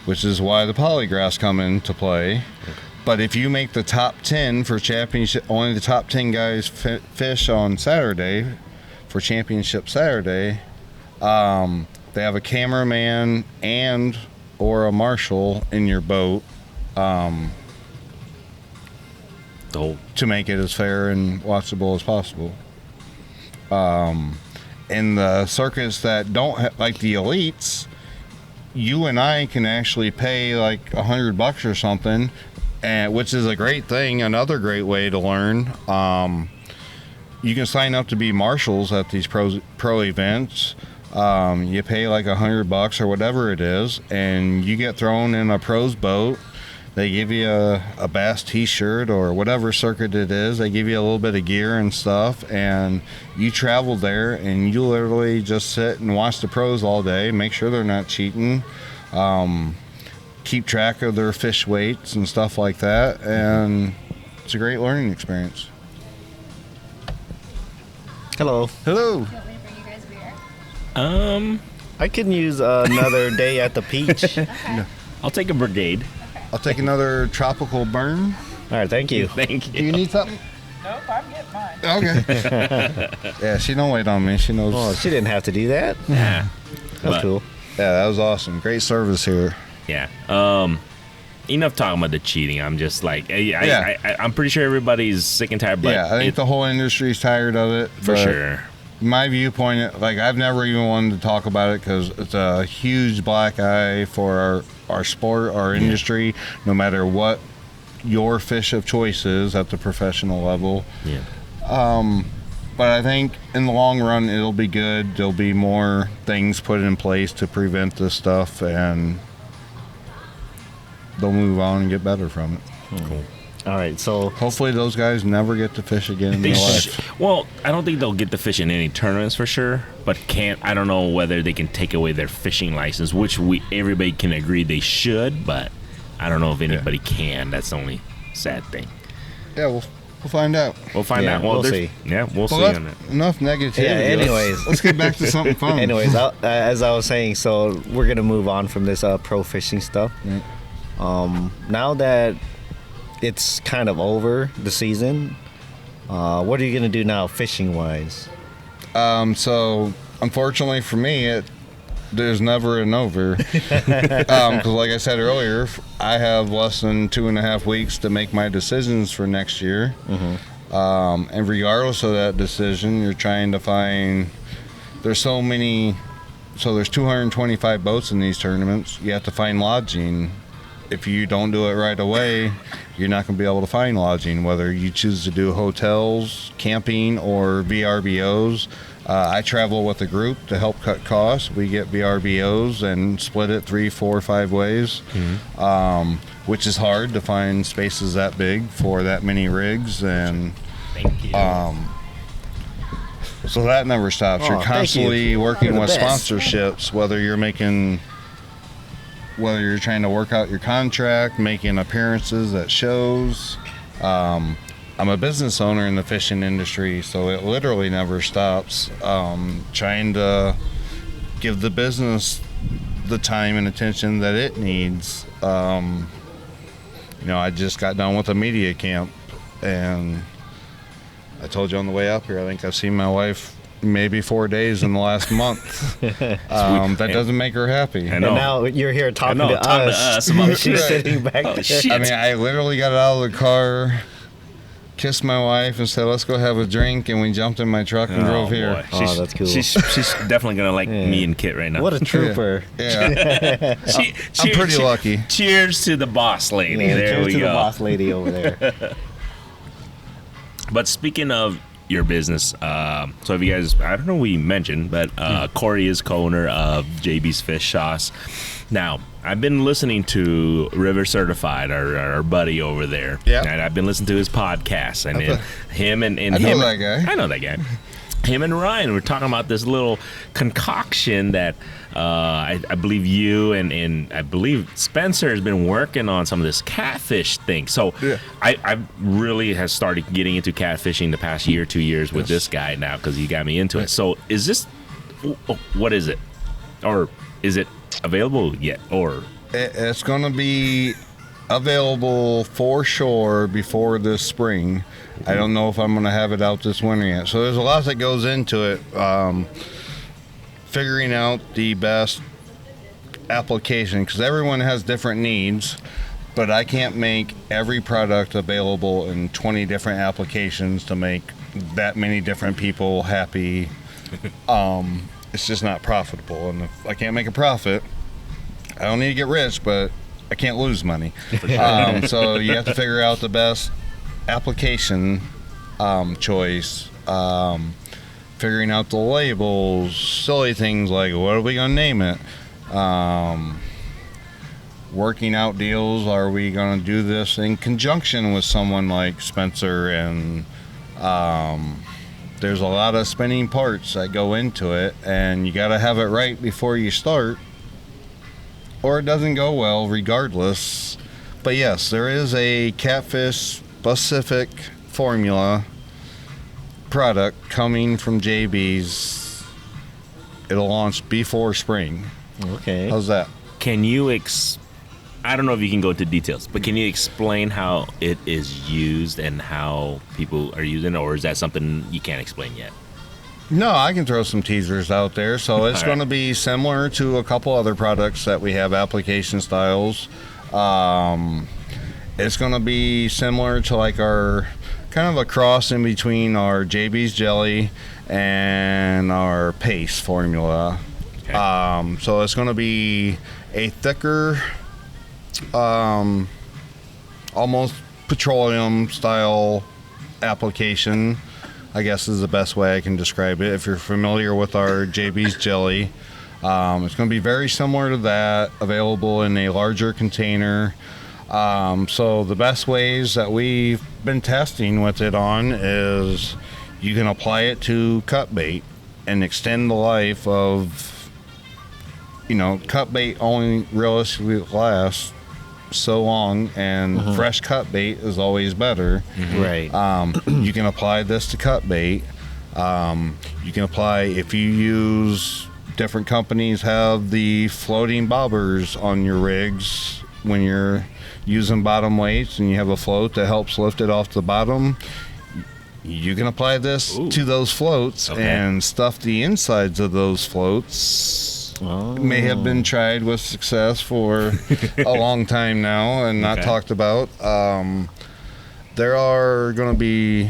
C: which is why the polygraphs come into play. Okay. But if you make the top 10 for championship, only the top 10 guys fish on Saturday for Championship Saturday, they have a cameraman and or a marshal in your boat to make it as fair and watchable as possible. In the circuits that don't have, like the elites, you and I can actually pay like $100 or something, which is a great thing. Another great way to learn. You can sign up to be marshals at these pro events. You pay like $100 or whatever it is, and you get thrown in a pro's boat. They give you a Bass t-shirt or whatever circuit it is. They give you a little bit of gear and stuff, and you travel there, and you literally just sit and watch the pros all day, make sure they're not cheating, keep track of their fish weights and stuff like that, and it's a great learning experience.
B: Hello.
C: Hello.
D: You want me to bring you guys beer?
B: I can use another day at the beach.
D: Okay.
A: No. I'll take a brigade.
C: I'll take another tropical burn.
B: All right, thank you.
A: Thank
C: Do
A: you.
C: you need something?
E: Nope, I'm getting mine.
C: Okay. Yeah, she don't wait on me. She knows.
B: Oh, she didn't have to do that.
A: Yeah.
B: That's cool.
C: Yeah, that was awesome. Great service here.
A: Yeah. Enough talking about the cheating. I'm just like, I'm pretty sure everybody's sick and tired. But
C: Yeah, I think the whole industry's tired of it.
A: for sure.
C: My viewpoint, like, I've never even wanted to talk about it because it's a huge black eye for our sport, our industry, no matter what your fish of choice is at the professional level.
A: Yeah.
C: But I think in the long run, it'll be good. There'll be more things put in place to prevent this stuff, and they'll move on and get better from it.
A: Cool.
B: All right, so
C: Hopefully those guys never get to fish again in their life.
A: Well, I don't think they'll get to fish in any tournaments for sure, but I don't know whether they can take away their fishing license, which everybody can agree they should, but I don't know if anybody can. That's the only sad thing.
C: Yeah, we'll find out.
A: We'll find out.
B: we'll see.
A: Yeah, we'll see
C: Well,
A: on that.
C: enough negativity.
B: Yeah, anyways.
C: Let's get back to something fun.
B: anyways, as I was saying, so we're gonna move on from this pro fishing stuff. Now that it's kind of over the season, what are you gonna do now, fishing wise?
C: So unfortunately for me, there's never an over. Because like I said earlier, I have less than 2.5 weeks to make my decisions for next year. And regardless of that decision, you're trying to find, there's 225 boats in these tournaments. You have to find lodging. If you don't do it right away, you're not going to be able to find lodging, whether you choose to do hotels, camping, or VRBOs. I travel with a group to help cut costs. We get VRBOs and split it 3, 4, 5 ways, which is hard to find spaces that big for that many rigs. And
A: Thank you.
C: so that never stops. You're constantly working with sponsorships, whether you're trying to work out your contract, making appearances at shows. I'm a business owner in the fishing industry, so it literally never stops. Trying to give the business the time and attention that it needs. I just got done with a media camp, and I told you on the way up here, I think I've seen my wife maybe 4 days in the last month. That doesn't make her happy.
B: And now you're here talking to us. She's sitting back there.
C: I mean, I literally got out of the car, kissed my wife, and said, "Let's go have a drink." And we jumped in my truck and drove here.
B: That's cool.
A: She's definitely gonna like me and Kit right now.
B: What a trooper!
C: Yeah. I'm pretty lucky.
A: Cheers to the boss lady. There we go.
B: Cheers to the boss lady over there.
A: But speaking of your business, so have you guys, I don't know what we mentioned, but Cory is co-owner of JB's Fish Sauce. Now, I've been listening to River Certified, our buddy over there.
C: Yeah.
A: And I've been listening to his podcast. And him and
C: I know that guy.
A: I know that guy. Him and Ryan were talking about this little concoction that I believe you and I believe Spencer has been working on some of this catfish thing. So I really has started getting into catfishing the past year, 2 years with this guy now because he got me into it. So is this, what is it? Or is it available yet? Or
C: it's going to be available for sure before this spring. I don't know if I'm going to have it out this winter yet. So there's a lot that goes into it. Figuring out the best application, because everyone has different needs, but I can't make every product available in 20 different applications to make that many different people happy. It's just not profitable. And if I can't make a profit, I don't need to get rich, but I can't lose money. So you have to figure out the best application choice, figuring out the labels, silly things like what are we going to name it, working out deals, are we going to do this in conjunction with someone like Spencer, and there's a lot of spinning parts that go into it, and you got to have it right before you start or it doesn't go well regardless. But yes, there is a Catfish specific formula product coming from JB's. It'll launch before spring.
B: Okay.
C: How's that?
A: can you I don't know if you can go into details, but can you explain how it is used and how people are using it, or is that something you can't explain yet?
C: No, I can throw some teasers out there. So it's going to be similar to a couple other products that we have, application styles. It's going to be similar to like our kind of a cross in between our JB's jelly and our paste formula. Okay. So it's going to be a thicker, almost petroleum style application, I guess is the best way I can describe it. If you're familiar with our JB's jelly, it's going to be very similar to that, available in a larger container. So the best ways that we've been testing with it on is you can apply it to cut bait and extend the life of, cut bait only realistically lasts so long, and fresh cut bait is always better.
B: Right.
C: You can apply this to cut bait. You can apply, if you use, different companies have the floating bobbers on your rigs when you're using bottom weights and you have a float that helps lift it off the bottom. You can apply this
A: Ooh.
C: to those floats
A: Okay.
C: and stuff the insides of those floats. May have been tried with success for a long time now and not
A: Okay.
C: talked about. There are going to be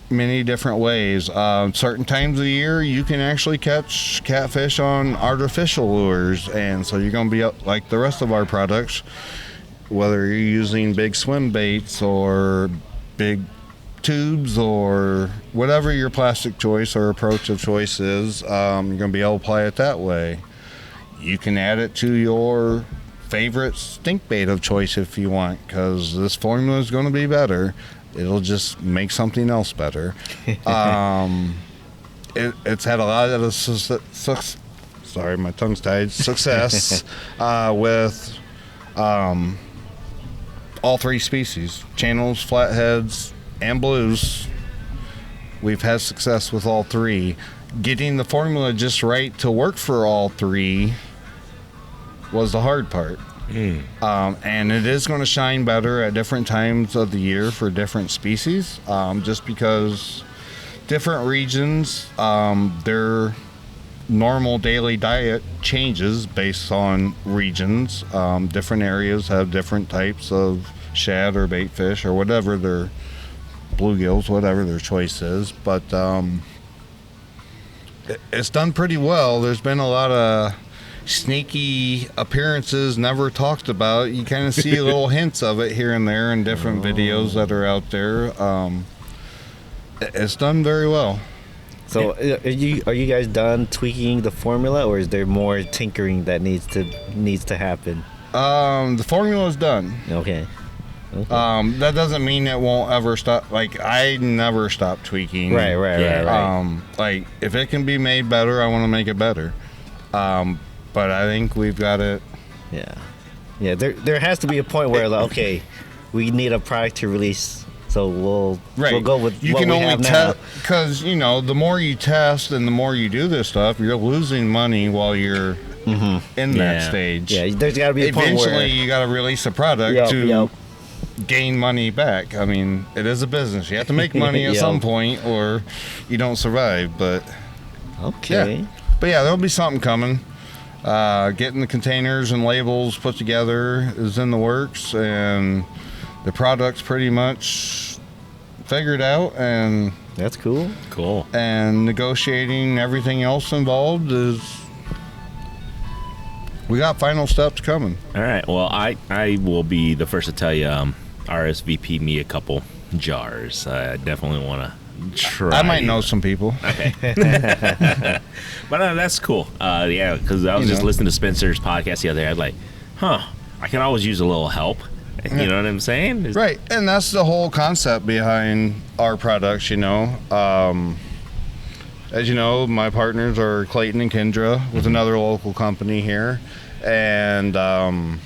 C: many different ways. Certain times of the year, you can actually catch catfish on artificial lures, and so you're going to be up like the rest of our products, whether you're using big swim baits or big tubes or whatever your plastic choice or approach of choice is, you're going to be able to apply it that way. You can add it to your favorite stink bait of choice if you want, because this formula is going to be better. It'll just make something else better. It's had a lot of sorry, my tongue's tied. Success with all three species: channels, flatheads, and blues. We've had success with all three. Getting the formula just right to work for all three was the hard part. And it is going to shine better at different times of the year for different species, just because different regions, their normal daily diet changes based on regions. Different areas have different types of shad or bait fish or whatever their bluegills, whatever their choice is. But it's done pretty well. There's been a lot of sneaky appearances never talked about. You kind of see little hints of it here and there in different videos that are out there. It's done very well.
B: So are you guys done tweaking the formula, or is there more tinkering that needs to happen?
C: The formula is done.
B: Okay.
C: That doesn't mean it won't ever stop. Like, I never stop tweaking.
B: Right.
C: Like, if it can be made better, I want to make it better. But I think we've got it.
B: Yeah. There has to be a point where, like, okay, we need a product to release, so we'll go with
C: you
B: what
C: can
B: we
C: only
B: have now.
C: because the more you test and the more you do this stuff, you're losing money while you're in that stage.
B: Yeah, there's got to be a point where
C: eventually you got to release a product to gain money back. I mean, it is a business. You have to make money at some point, or you don't survive. But there'll be something coming. Getting the containers and labels put together is in the works, and the product's pretty much figured out, and
B: that's cool.
C: And negotiating everything else involved is, we got final steps coming.
A: All right. Well, I will be the first to tell you, RSVP me a couple jars. I definitely want to try.
C: I might know some people.
A: Okay. But that's cool. Because I was just listening to Spencer's podcast the other day. I was like, I can always use a little help. You know what I'm saying?
C: Right. And that's the whole concept behind our products, As you know, my partners are Clayton and Kendra with another local company here. And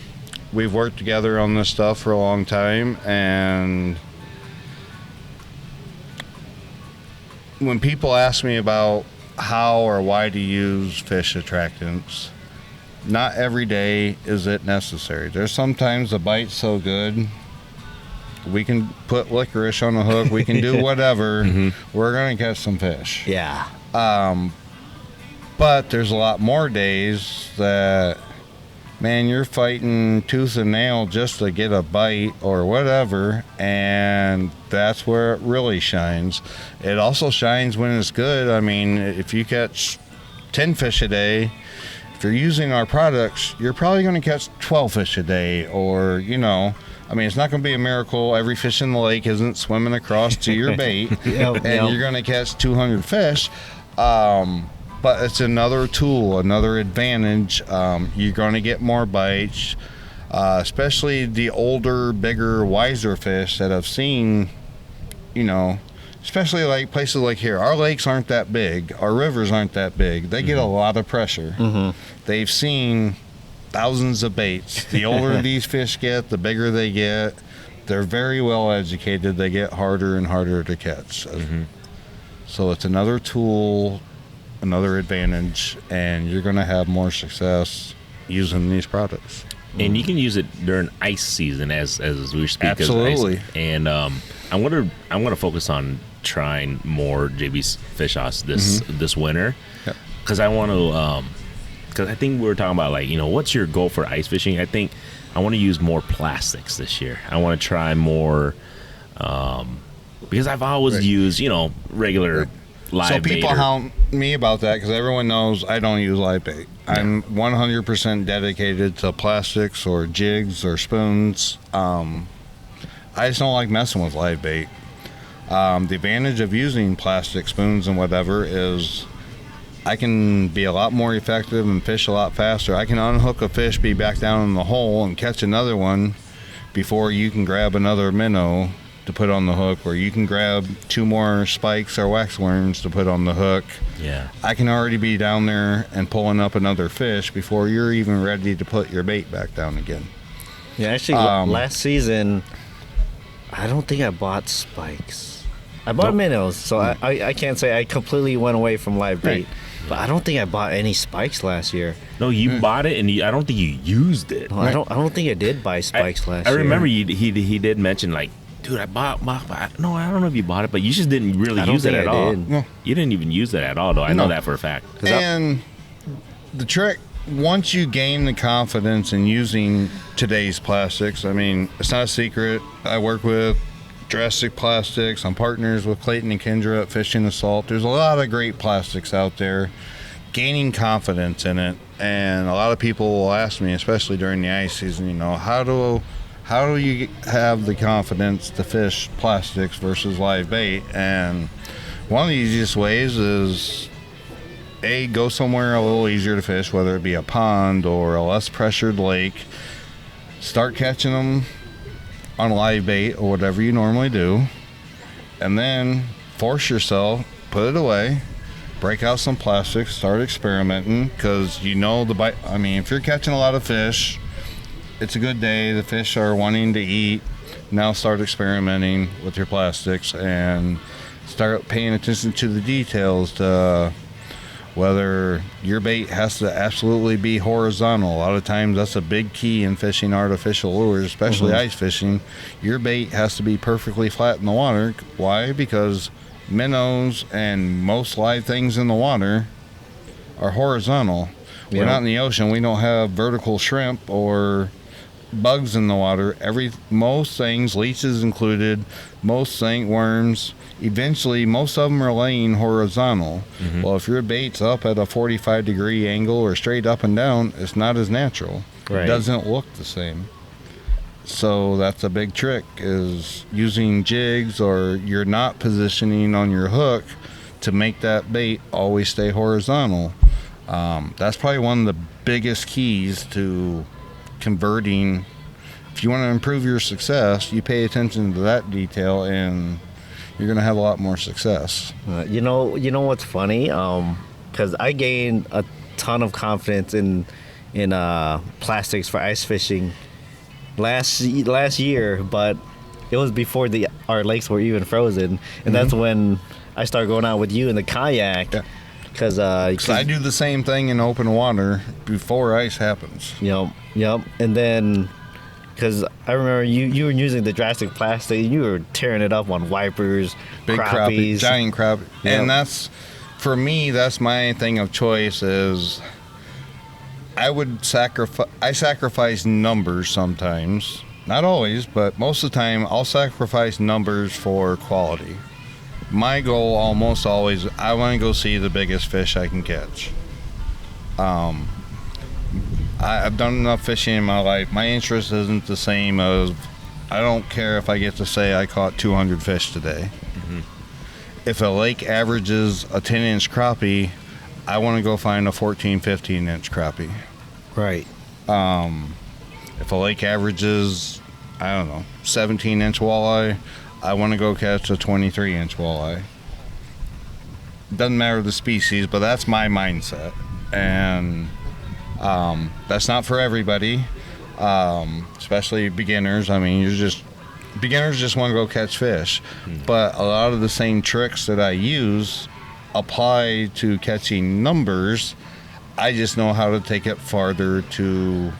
C: we've worked together on this stuff for a long time. And when people ask me about how or why to use fish attractants, not every day is it necessary. There's sometimes the bite's so good, we can put licorice on a hook, we can do whatever, we're going to catch some fish.
B: Yeah.
C: But there's a lot more days that, man, you're fighting tooth and nail just to get a bite or whatever, and that's where it really shines. It also shines when it's good. I mean, if you catch 10 fish a day, if you're using our products, you're probably going to catch 12 fish a day, or, I mean, it's not going to be a miracle. Every fish in the lake isn't swimming across to your bait, and you're going to catch 200 fish. But it's another tool, another advantage. You're going to get more bites, especially the older, bigger, wiser fish that I've seen, especially like places like here. Our lakes aren't that big. Our rivers aren't that big. They get a lot of pressure. They've seen thousands of baits. The older these fish get, the bigger they get. They're very well educated. They get harder and harder to catch. So it's another tool, another advantage, and you're going to have more success using these products.
A: And you can use it during ice season as we speak.
C: Absolutely.
A: And I want to focus on trying more JB's fish sauce this winter, because I want to. Because I think we were talking about, like, you know, what's your goal for ice fishing? I think I want to use more plastics this year. I want to try more, because I've always used, you know, regular live bait.
C: So people hound me about that because everyone knows I don't use live bait. Yeah. I'm 100% dedicated to plastics or jigs or spoons. I just don't like messing with live bait. The advantage of using plastic spoons and whatever is I can be a lot more effective and fish a lot faster. I can unhook a fish, be back down in the hole, and catch another one before you can grab another minnow to put on the hook, or you can grab 2 more spikes or wax worms to put on the hook.
A: Yeah.
C: I can already be down there and pulling up another fish before you're even ready to put your bait back down again.
B: Yeah, actually, last season, I don't think I bought spikes. I bought minnows, so I can't say I completely went away from live bait. Right. But I don't think I bought any spikes last year.
A: No, you bought it, and I don't think you used it.
B: No, I don't think I did buy spikes last year.
A: I remember he did mention, like, dude, I bought. No, I don't know if you bought it, but you just didn't really use it at all.
C: No.
A: You didn't even use it at all, though. I know that for a fact.
C: And the trick, once you gain the confidence in using today's plastics, I mean, it's not a secret. I work with Drastic Plastics. I'm partners with Clayton and Kendra at Fishing the Salt. There's a lot of great plastics out there. Gaining confidence in it, and a lot of people will ask me, especially during the ice season, you know, how do you have the confidence to fish plastics versus live bait? And one of the easiest ways is go somewhere a little easier to fish, whether it be a pond or a less pressured lake. Start catching them on live bait or whatever you normally do, and then force yourself, put it away, break out some plastics, start experimenting, because you know the bite. I mean, if you're catching a lot of fish, it's a good day, the fish are wanting to eat. Now start experimenting with your plastics and start paying attention to the details, to whether your bait has to absolutely be horizontal. A lot of times that's a big key in fishing artificial lures, especially ice fishing. Your bait has to be perfectly flat in the water. Why? Because minnows and most live things in the water are horizontal. We're not in the ocean. We don't have vertical shrimp or bugs in the water. Most things, leeches included, most worms, eventually most of them are laying horizontal. Well, if your bait's up at a 45-degree angle or straight up and down, it's not as natural. It doesn't look the same. So that's a big trick, is using jigs or you're not positioning on your hook to make that bait always stay horizontal. That's probably one of the biggest keys to converting. If you want to improve your success, you pay attention to that detail, and you're going to have a lot more success.
B: You know what's funny? Because I gained a ton of confidence in plastics for ice fishing last year, but it was before our lakes were even frozen, and that's when I started going out with you in the kayak.
C: Yeah.
B: Because
C: I do the same thing in open water before ice happens.
B: Yep. And then, because I remember you were using the Drastic Plastic, you were tearing it up on wipers,
C: big
B: crappies,
C: giant crappie. Yep. And that's, for me, that's my thing of choice. Is I sacrifice numbers sometimes, not always, but most of the time I'll sacrifice numbers for quality. My goal almost always, I want to go see the biggest fish I can catch. I've done enough fishing in my life. My interest isn't the same as, I don't care if I get to say I caught 200 fish today. If a lake averages a 10-inch crappie, I want to go find a 14, 15-inch crappie.
B: Right.
C: If a lake averages, 17-inch walleye, I want to go catch a 23-inch walleye. Doesn't matter the species, but that's my mindset. And that's not for everybody, especially beginners. I mean, beginners just want to go catch fish. But a lot of the same tricks that I use apply to catching numbers. I just know how to take it farther to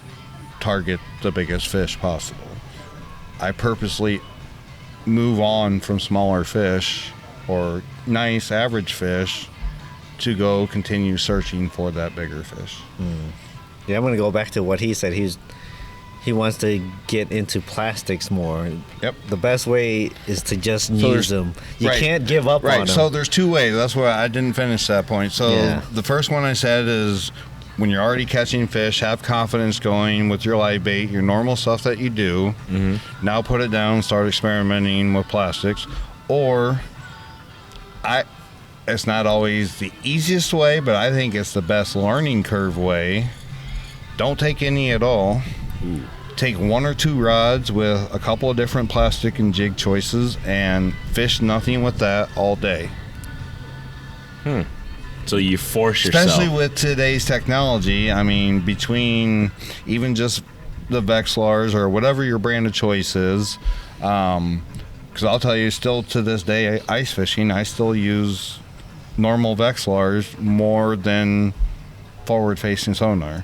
C: target the biggest fish possible. I purposely move on from smaller fish or nice average fish to go continue searching for that bigger fish.
B: Yeah, I'm gonna go back to what he said. He wants to get into plastics more.
C: Yep.
B: The best way is to just
C: So
B: use
C: there's-
B: them. You
C: right.
B: can't give up on
C: Right.
B: them.
C: So there's two ways. That's why I didn't finish that point. So
B: Yeah.
C: the first one I said is when you're already catching fish, have confidence going with your live bait, your normal stuff that you do. Now put it down, start experimenting with plastics. Or it's not always the easiest way, but I think it's the best learning curve way. Don't take any at all. Take 1 or 2 rods with a couple of different plastic and jig choices and fish nothing with that all day.
A: So you force yourself.
C: Especially with today's technology. I mean, between even just the Vexlars or whatever your brand of choice is. Because I'll tell you, still to this day, ice fishing, I still use normal Vexlars more than forward-facing sonar.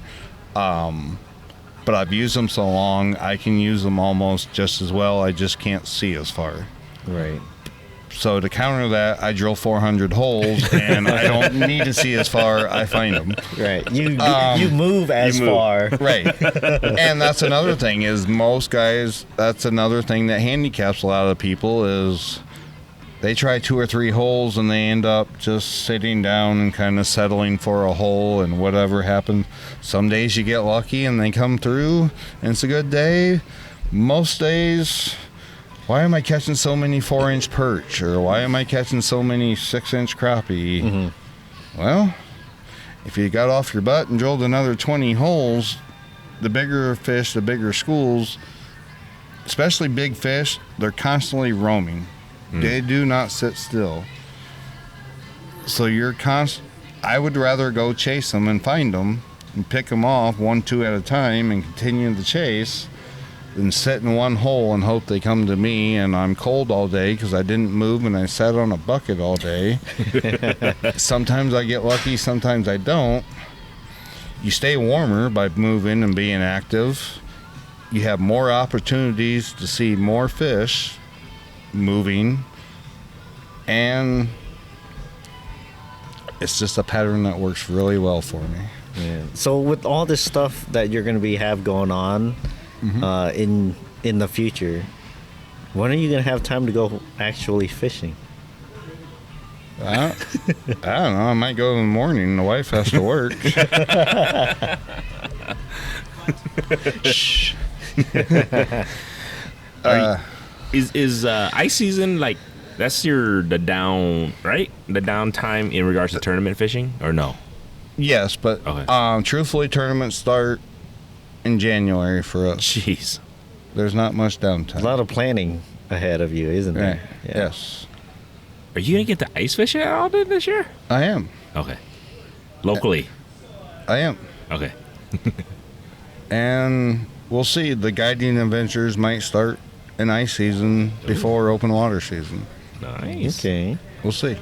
C: But I've used them so long, I can use them almost just as well. I just can't see as far.
B: Right.
C: So to counter that, I drill 400 holes, and I don't need to see as far. I find them.
B: Right. You move as far.
C: Right. And that's another thing is most guys, that's another thing that handicaps a lot of people is they try 2 or 3 holes and they end up just sitting down and kind of settling for a hole and whatever happens. Some days you get lucky and they come through and it's a good day. Most days, why am I catching so many 4-inch perch? Or why am I catching so many 6-inch crappie? Well, if you got off your butt and drilled another 20 holes, the bigger fish, the bigger schools, especially big fish, they're constantly roaming. They do not sit still. So I would rather go chase them and find them and pick them off 1, 2 at a time and continue the chase than sit in one hole and hope they come to me and I'm cold all day because I didn't move and I sat on a bucket all day. Sometimes I get lucky, sometimes I don't. You stay warmer by moving and being active. You have more opportunities to see more fish moving, and it's just a pattern that works really well for me.
B: Yeah. So with all this stuff that you're going to have going on in the future, when are you going to have time to go actually fishing?
C: I don't know. I might go in the morning. The wife has to work. Shh.
A: Is ice season like that's the downtime in regards to tournament fishing or no?
C: Yes, but
A: Okay.
C: Truthfully, tournaments start in January for us.
A: Jeez.
C: There's not much downtime.
B: A lot of planning ahead of you, isn't there?
C: Right. Yes,
A: Are you gonna get to ice fishing at all this year?
C: I am.
A: Okay. Locally.
C: I am.
A: Okay.
C: And we'll see. The guiding adventures might start in ice season before open water season.
A: Nice.
B: Okay.
C: We'll see.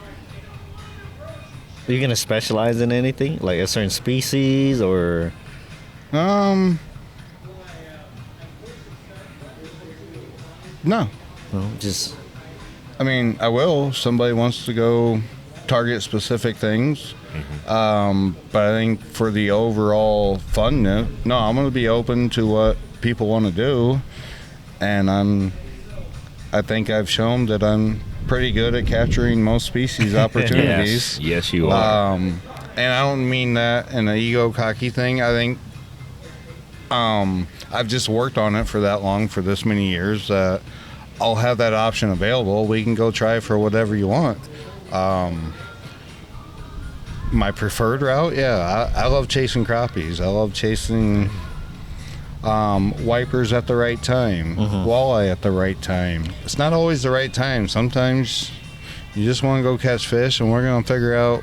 B: Are you going to specialize in anything? Like a certain species or...
C: No.
B: No, just...
C: I mean, I will. If somebody wants to go target specific things. But I think for the overall funness, no, I'm going to be open to what people want to do. And I think I've shown that I'm pretty good at capturing most species opportunities.
A: Yes, you are.
C: And I don't mean that in an ego cocky thing. I think I've just worked on it for that long, for this many years, that I'll have that option available. We can go try for whatever you want. My preferred route, I love chasing crappies. I love chasing wipers at the right time, walleye at the right time. It's not always the right time. Sometimes you just want to go catch fish, and we're going to figure out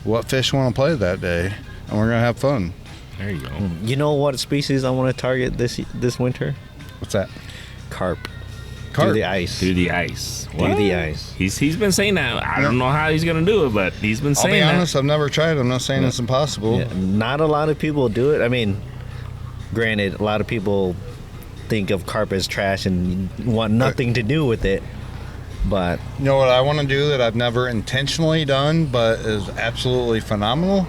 C: what fish want to play that day, and we're going to have fun.
A: There you go.
B: You know what species I want to target this winter?
C: What's that?
B: Carp.
C: Carp.
B: Through the ice.
A: Through the ice.
B: Through the ice.
A: He's been saying that. I don't know how he's gonna do it, but he's been
C: I'll
A: saying
C: be
A: that.
C: honest, I've never tried. I'm not saying it's impossible.
B: Yeah, not a lot of people do it. I mean, granted, a lot of people think of carp as trash and want nothing to do with it. But
C: You know what I want to do that I've never intentionally done, but is absolutely phenomenal?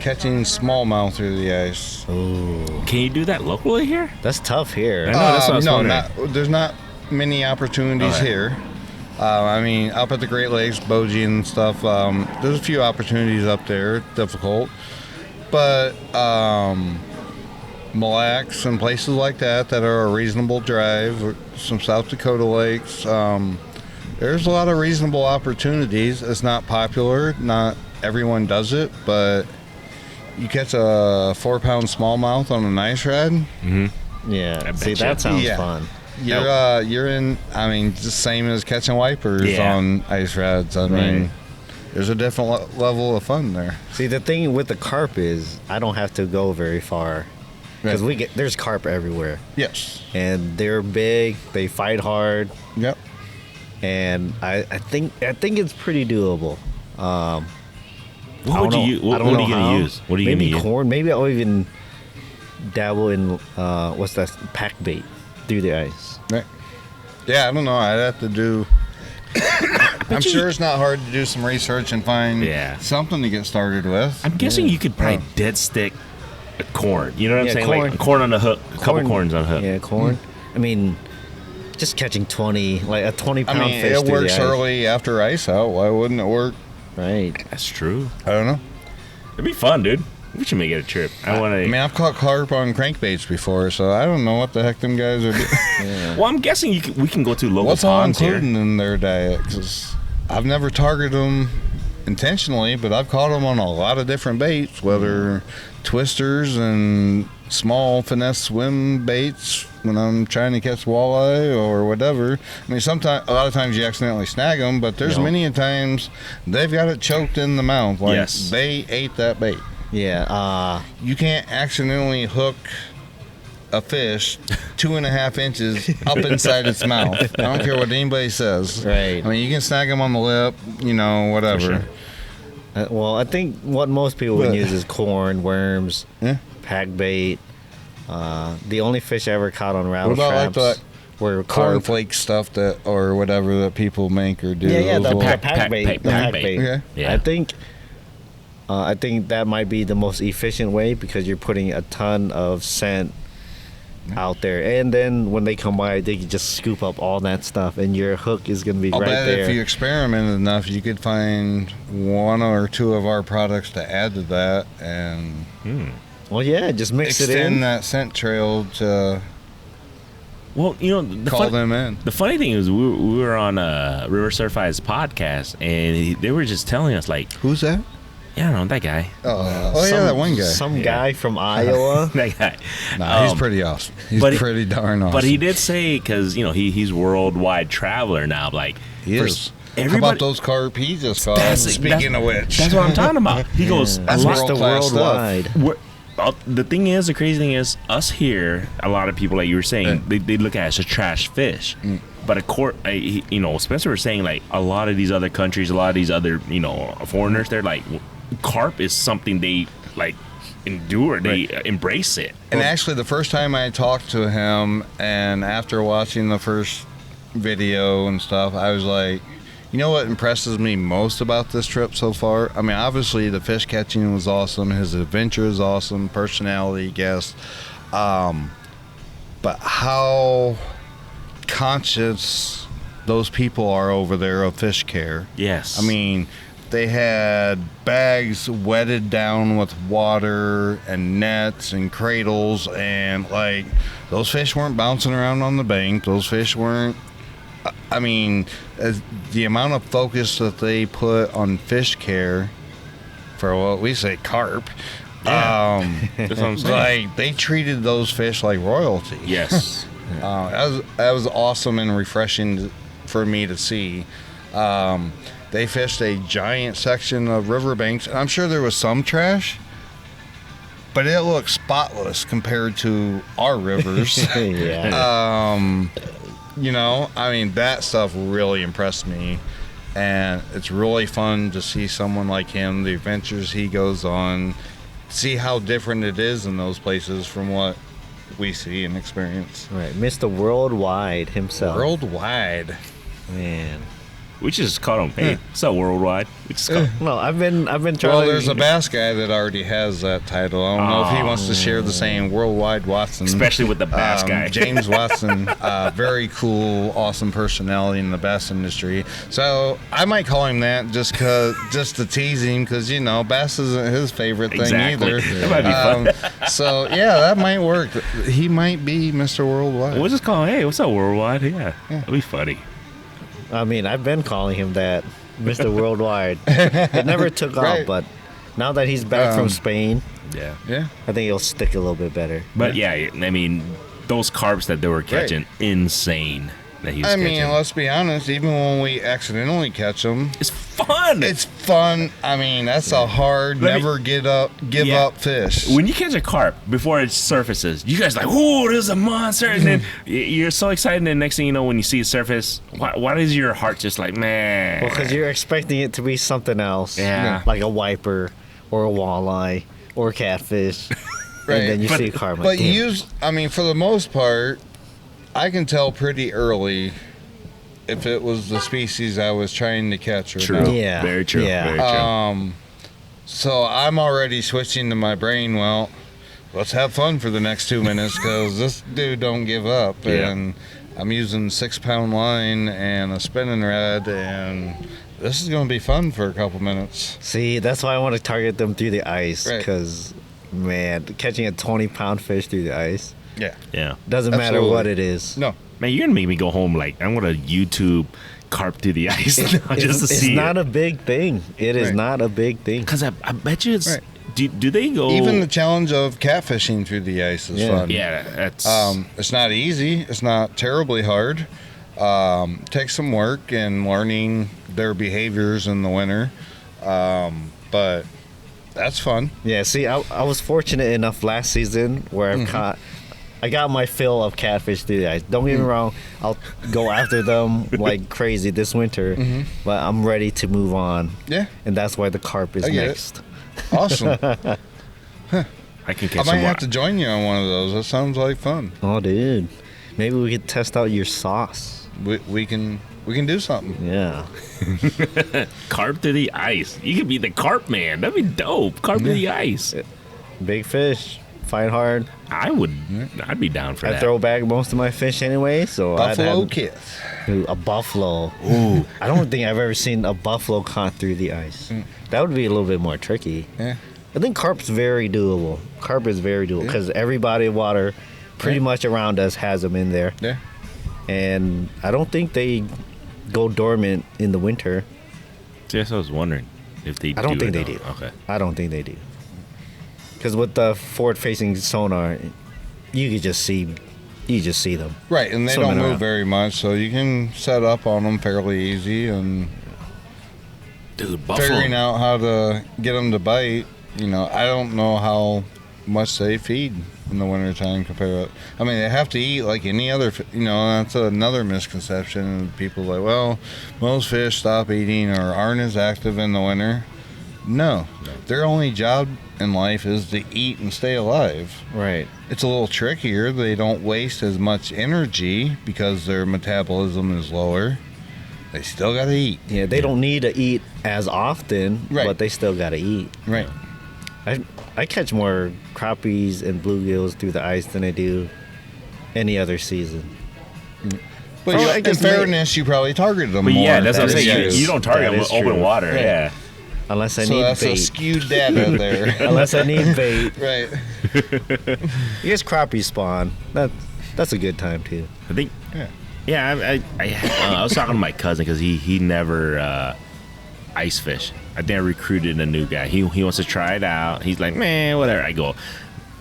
C: Catching smallmouth through the ice.
A: Can you do that locally here?
B: that's tough here.
A: I know, that's what I was
C: no,
A: wondering.
C: there's not many opportunities
A: Okay.
C: here. I mean, up at the Great Lakes, Bogie and stuff, there's a few opportunities up there, difficult. But Mille Lacs and places like that are a reasonable drive, or some South Dakota lakes, there's a lot of reasonable opportunities. It's not popular, not everyone does it, but you catch a 4-pound smallmouth on an ice rod,
B: Yeah.
A: I
B: See,
A: betcha.
B: that sounds
C: Yeah.
B: fun.
C: you're in, I mean, just same as catching wipers
A: Yeah.
C: on ice rods. I mean, there's a different level of fun there.
B: See, the thing with the carp is I don't have to go very far because there's carp everywhere,
C: Yes.
B: and they're big. They fight hard,
C: Yep.
B: and I think it's pretty doable.
A: What would you use? What are you gonna use? What are you
B: Maybe
A: gonna use?
B: corn. Maybe I'll even dabble in what's that, pack bait through the ice.
C: Right. Yeah, I don't know. I'd have to do. I'm sure it's not hard to do some research and find something to get started with.
A: I'm guessing you could probably dead stick a corn. You know what I'm
B: Yeah,
A: saying?
B: corn.
A: Like corn on the hook, a couple corns on a hook.
B: Yeah, corn. I mean, just catching 20, like a 20-pound
C: I mean,
B: fish
C: it
B: through
C: works
B: the ice.
C: early after ice out. Why wouldn't it work?
B: Right.
A: That's true.
C: I don't know.
A: It'd be fun, dude. We should make it a trip. I want to.
C: I mean, I've caught carp on crankbaits before, so I don't know what the heck them guys are doing.
A: Well, I'm guessing we can go to local
C: What's all
A: ponds here.
C: including in their diet? 'Cause I've never targeted them intentionally, but I've caught them on a lot of different baits, whether twisters and small finesse swim baits when I'm trying to catch walleye or whatever. I mean, a lot of times you accidentally snag them, but there's many a times they've got it choked in the mouth. Like they ate that bait.
B: Yeah.
C: You can't accidentally hook a fish 2.5 inches up inside its mouth. I don't care what anybody says.
B: Right.
C: I mean, you can snag them on the lip, whatever.
B: Well, I think what most people would use is corn, worms,
C: Yeah.
B: pack bait. The only fish I ever caught on rattle
C: What about like
B: traps
C: the
B: were carp.
C: cornflake stuff or whatever that people make or do?
B: Yeah, the
C: Those
B: pack bait. The pack bait.
C: Okay.
A: Yeah.
B: I think that might be the most efficient way because you're putting a ton of scent out there, and then when they come by, they can just scoop up all that stuff, and your hook is gonna be
C: I'll
B: right
C: bet
B: there.
C: if you experimented enough, you could find 1 or 2 of our products to add to that and
B: Well, yeah, just mix it in.
C: extend that scent trail to
A: Well,
C: call them in.
A: The funny thing is, we were on River Certified's podcast, and they were just telling us, like,
C: Who's that?
A: I don't know, that guy.
C: Yeah, that one guy.
B: Some guy from Iowa.
A: That guy.
C: Nah, he's pretty awesome. He's
A: but
C: pretty darn awesome.
A: But he did say, because, he's worldwide traveler now, like,
C: He is. How
A: everybody,
C: about those carp he just caught? Speaking of which.
A: That's what I'm talking about. He goes,
C: That's
A: a lot-
B: the
C: world-class stuff.
B: worldwide.
A: the thing is, the crazy thing is, us here, a lot of people, like you were saying, they look at it as a trash fish. But Spencer was saying, like, a lot of these other countries, a lot of these other, foreigners, they're like, carp is something they, like, endure. They embrace it.
C: And actually, the first time I talked to him, and after watching the first video and stuff, I was like, you know what impresses me most about this trip so far? I mean, obviously, the fish catching was awesome. His adventure is awesome. Personality, guest. But how conscious those people are over there of fish care.
A: Yes.
C: I mean, they had bags wetted down with water and nets and cradles, and like those fish weren't bouncing around on the bank. Those fish weren't. I mean, the amount of focus that they put on fish care for what we say carp.
A: That's what I'm saying.
C: Like they treated those fish like royalty.
A: Yes.
C: That was awesome and refreshing for me to see. They fished a giant section of riverbanks. I'm sure there was some trash, but it looked spotless compared to our rivers.
B: Yeah.
C: I mean, that stuff really impressed me. And it's really fun to see someone like him, the adventures he goes on, see how different it is in those places from what we see and experience.
B: Right, Mr. Worldwide himself.
C: Worldwide.
B: Man.
A: We should just call him. Hey, what's up, Worldwide? We just call
B: No, I've been trying.
C: Well,
B: to...
C: there's a bass guy that already has that title. I don't know if he wants to share the same. Worldwide Watson.
A: especially with the bass guy.
C: James Watson, very cool, awesome personality in the bass industry. So I might call him that just to tease him, because bass isn't his favorite thing
A: Exactly.
C: either.
A: That might be fun.
C: So yeah, that might work. He might be Mr. Worldwide.
A: We'll just call him. Hey, what's up, Worldwide? Yeah, that'd be funny.
B: I mean, I've been calling him that, Mr. Worldwide. It never took
C: Right.
B: off, but now that he's back from Spain,
A: Yeah.
C: Yeah.
B: I think it'll stick a little bit better.
A: But yeah, I mean, those carps that they were catching, insane. That he was
C: I
A: catching.
C: mean, let's be honest. Even when we accidentally catch them,
A: It's fun.
C: it's fun. I mean, that's a hard,
A: Let me-
C: never give up fish.
A: When you catch a carp before it surfaces, you guys are like, "Ooh, there's a monster!" And then you're so excited. And the next thing you know, when you see it surface, why is your heart just like, man?
B: Well, because you're expecting it to be something else.
A: Yeah.
B: Like a wiper or a walleye or a catfish.
C: Right.
B: And then you
A: But-
B: see a carp.
C: But for the most part, I can tell pretty early if it was the species I was trying to catch or
A: True.
C: not.
B: Yeah.
A: Very true.
B: Yeah.
A: Very true.
C: So I'm already switching to my brain. Well, let's have fun for the next 2 minutes, because this dude don't give up.
A: Yeah.
C: And I'm using 6-pound line and a spinning rod, and this is going to be fun for a couple minutes.
B: See, that's why I want to target them through the ice.
C: Right.
B: Because, man, catching a 20-pound fish through the ice
C: Yeah.
A: Yeah.
B: doesn't matter
C: Absolutely.
B: what it is.
C: No.
A: Man, you're gonna make me go home. Like, I'm gonna YouTube carp through the ice now just to
B: It's
A: see.
B: not a big thing. It is
C: Right.
B: not a big thing.
A: Because I bet you it's.
C: Right.
A: Do they go?
C: Even the challenge of catfishing through the ice is
B: Yeah.
C: fun.
A: Yeah, that's.
C: It's not easy. It's not terribly hard. Takes some work and learning their behaviors in the winter. But that's fun.
B: Yeah, see, I was fortunate enough last season where I got my fill of catfish through the ice. Don't get me wrong, I'll go after them like crazy this winter, but I'm ready to move on.
C: Yeah.
B: And that's why the carp is
C: I get it.
B: next.
C: Awesome.
A: I can
C: I
A: catch
C: might
A: some
C: have
A: more.
C: to join you on one of those. That sounds like fun.
B: Oh, dude. Maybe we could test out your sauce.
C: We can do something.
B: Yeah.
A: Carp through the ice. You could be the carp man. That'd be dope. Carp through the ice.
B: Big fish. Fight hard.
A: I'd be down for
B: I
A: that.
B: throw back most of my fish anyway, so
C: Buffalo
B: I'd
C: Kiss.
B: have a buffalo. Ooh. I don't think I've ever seen a buffalo caught through the ice. That would be a little bit more tricky.
C: Yeah.
B: I think carp's very doable. Carp is very doable because every body of water pretty much around us has them in there.
C: Yeah.
B: And I don't think they go dormant in the winter.
A: See, that's what I was wondering if they.
B: I don't think
A: it
B: they
A: though.
B: do.
A: Okay.
B: I don't think they do. Because with the forward-facing sonar, you just see them.
C: Right, and they
B: Swimming
C: don't move
B: around.
C: very much, so you can set up on them fairly easy, and
A: Dude, buffalo.
C: figuring out how to get them to bite. I don't know how much they feed in the wintertime compared to, I mean, they have to eat like any other, that's another misconception. People are like, well, most fish stop eating or aren't as active in the winter. No, their only job in life is to eat and stay alive.
B: Right.
C: It's a little trickier. They don't waste as much energy because their metabolism is lower. They still got to eat.
B: Yeah, they don't need to eat as often,
C: Right.
B: but they still got to eat.
C: Right.
B: I catch more crappies and bluegills through the ice than I do any other season.
C: But
B: Oh, I
C: in
B: guess
C: fairness, you probably targeted them
A: But
C: more.
A: yeah, that's what I'm
B: That is
A: saying.
B: true.
A: You don't target
B: That
A: them with
B: is
A: open
B: true.
A: water.
C: Right.
A: Yeah.
B: Unless I
C: So
B: need
C: that's a
B: bait.
C: skewed data there.
B: Unless I need bait.
C: Right.
B: I guess crappie spawn. That's a good time too.
A: I think.
C: Yeah.
A: Yeah, I was talking to my cousin because he never ice fish. I think I recruited a new guy. He wants to try it out. He's like, man, whatever. I go,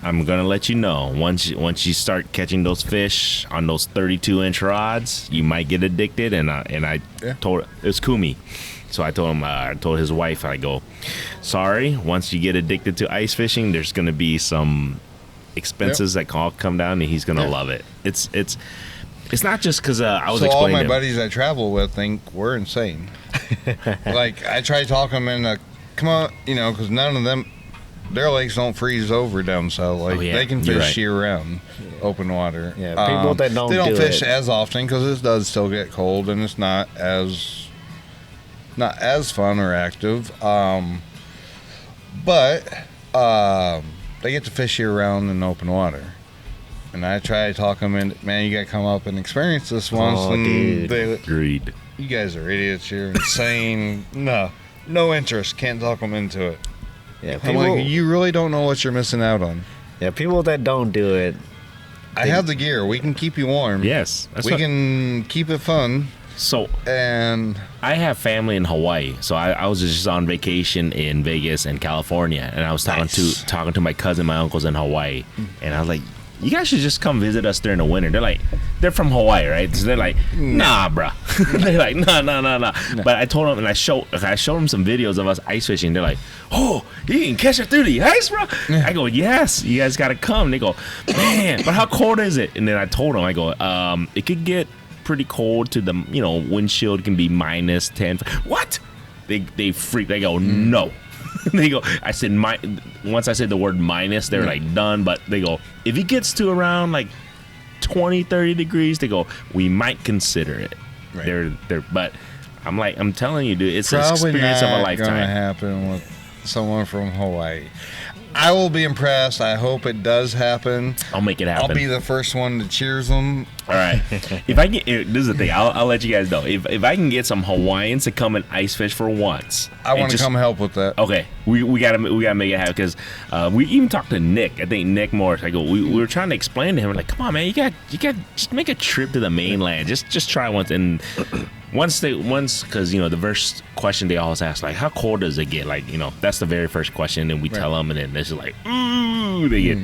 A: I'm gonna let you know once you start catching those fish on those 32-inch rods, you might get addicted. And I told it was Kumi. So I told him, I told his wife, I go, sorry, once you get addicted to ice fishing, there's gonna be some expenses that all come down, and he's gonna love it. It's not just because I was
C: So all
A: explaining
C: my
A: to him.
C: buddies I travel with think we're insane. Like, I try talking them into, come on, because none of them their lakes don't freeze over down south. Like they can fish year round, open water.
B: Yeah, people that
C: they don't fish as often because it does still get cold and it's not as fun or active. But they get to fish year round in open water. And I try to talk them in, man, you got to come up and experience this once.
B: Oh,
C: and
B: dude.
A: Agreed.
C: You guys are idiots. You're insane. No interest. Can't talk them into it.
B: Yeah,
C: I'm like, you really don't know what you're missing out on.
B: Yeah, people that don't do it.
C: I have the gear. We can keep you warm.
A: Yes.
C: We can keep it fun.
A: So,
C: and
A: I have family in Hawaii, so I was just on vacation in Vegas and California, and I was talking to my cousin, my uncles in Hawaii, and I was like, you guys should just come visit us during the winter. They're from Hawaii, right? So they're like, nah, bruh. They're like, nah. But I told them, and I showed them some videos of us ice fishing. They're like, oh, you can catch it through the ice, bro? I go, yes, you guys got to come. They go, man, but how cold is it? And then I told them, I go, it could get pretty cold to the, windshield can be minus 10. What? They freak. They go, no. They go, I said, once I said the word minus, they're like done. But they go, if it gets to around like 20, 30 degrees, they go, we might consider it. Right. But I'm telling you, dude, it's an experience of a lifetime.
C: Probably not gonna happen with someone from Hawaii. I will be impressed. I hope it does happen.
A: I'll make it happen.
C: I'll be the first one to cheers them.
A: All right. If I get, this is the thing. I'll let you guys know. If I can get some Hawaiians to come and ice fish for once,
C: I want to come help with that.
A: Okay, we gotta make it happen because we even talked to Nick. I think Nick Morris. I go. We were trying to explain to him like, come on, man, you got just make a trip to the mainland. Just try once and. Once because the first question they always ask, like, how cold does it get? Like, that's the very first question, and we tell them, and then it's like, ooh, they get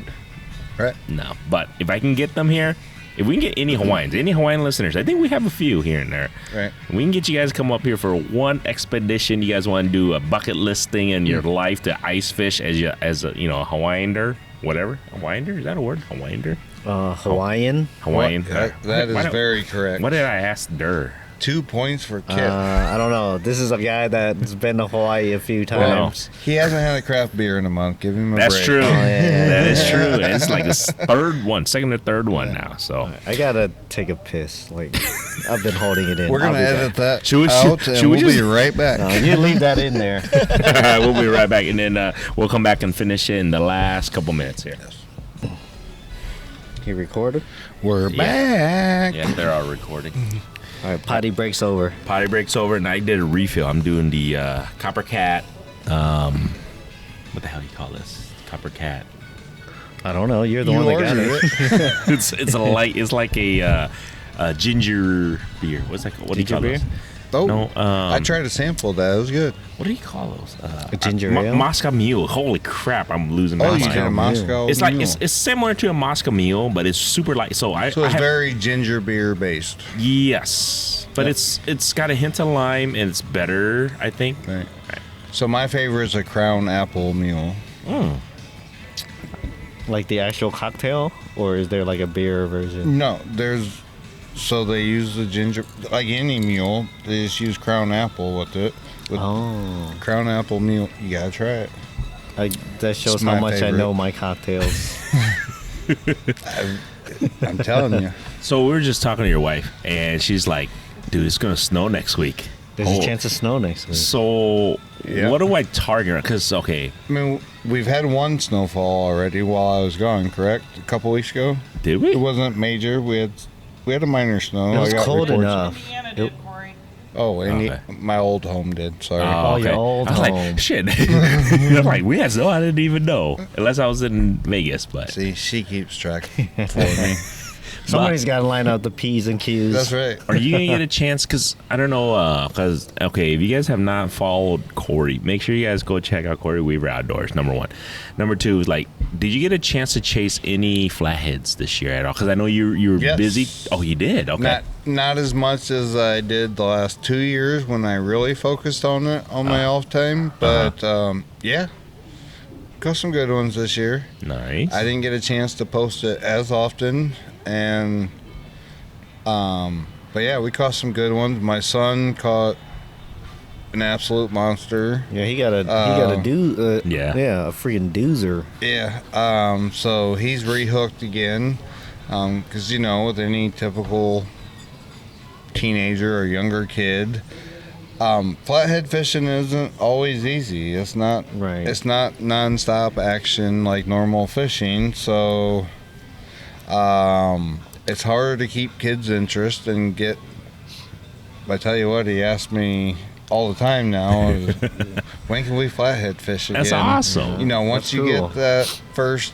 C: right.
A: No, but if I can get them here, if we can get any Hawaiians, any Hawaiian listeners, I think we have a few here and there.
C: Right.
A: We can get you guys to come up here for one expedition. You guys want to do a bucket list thing in your life to ice fish as a Hawaiianer, whatever. Hawaiianer, is that a word? Hawaiianer.
B: Hawaiian.
A: Hawaiian.
C: That is very correct.
A: What did I ask Der?
C: 2 points for Kit.
B: I don't know. This is a guy that's been to Hawaii a few times.
C: He hasn't had a craft beer in a month. Give him a break.
A: That's true.
B: Oh, yeah.
A: That is true. It's like the second or third one now. So
B: I gotta take a piss. Like I've been holding it in.
C: We're gonna edit that
A: out, and
C: we'll be right back.
B: No, you leave that in there.
A: We'll be right back, and then we'll come back and finish it in the last couple minutes here.
B: He recorded.
C: We're back.
A: Yeah, they're all recording.
B: All right, potty breaks over.
A: Potty breaks over, and I did a refill. I'm doing the Copper Cat. What the hell do you call this? Copper Cat.
B: I don't know. You're the one that got it.
A: It's a light. It's like a ginger beer. What's that called? What do you call
B: beer?
A: those?
C: Oh,
A: No,
C: I tried to sample that. It was good.
A: What do you call those?
B: A ginger ale?
A: Moscow Mule. Holy crap! I'm losing my
C: Oh,
A: mind.
C: you did a Moscow
A: It's like
C: Mule.
A: it's similar to a Moscow Mule, but it's super light. So
C: it's very ginger beer based.
A: Yes, but it's got a hint of lime and it's better, I think.
C: Right. So my favorite is a Crown Apple Mule.
B: Like the actual cocktail, or is there like a beer version?
C: No, so they use the ginger, like any mule. They just use Crown Apple with it. Crown Apple Mule, you gotta try it.
B: That shows
C: It's
B: how
C: my
B: much
C: favorite.
B: I know my cocktails.
C: I'm telling you.
A: So we were just talking to your wife, and she's like, "Dude, it's gonna snow next week."
B: There's a chance of snow next week.
A: So
C: Yeah.
A: what do I target? Because
C: I mean, we've had one snowfall already while I was gone. Correct? A couple weeks ago.
A: did we?
C: It wasn't major. We had a minor snow.
B: It was
C: I got
B: cold
C: reports.
B: enough.
E: Indiana did, Cory.
C: Oh, and
A: Okay.
C: my old home did. Sorry.
B: Oh, your old
A: I was
B: home.
A: like, shit. I'm like, we had snow. I didn't even know, unless I was in Vegas. But
C: See, she keeps track for me.
B: Somebody's got to line out the P's and Q's.
C: That's right.
A: are you gonna get a chance? Because I don't know. Because okay, if you guys have not followed Cory, make sure you guys go check out Cory Weaver Outdoors. Number one. Number two is like, did you get a chance to chase any flatheads this year at all? Because I know you were
C: Yes.
A: busy. Oh, you did. Okay.
C: Not as much as I did the last 2 years when I really focused on it on my off time, but yeah, got some good ones this year.
A: Nice.
C: I didn't get a chance to post it as often, and but yeah, we caught some good ones. My son caught an absolute monster.
B: Yeah, he got a a freaking doozer.
C: Yeah. So he's rehooked again. Because with any typical teenager or younger kid, flathead fishing isn't always easy. It's not.
B: Right.
C: It's not nonstop action like normal fishing. So, it's harder to keep kids' interest and get. I tell you what, he asks me all the time now, when can we flathead fish again?
A: That's awesome.
C: Once you get that first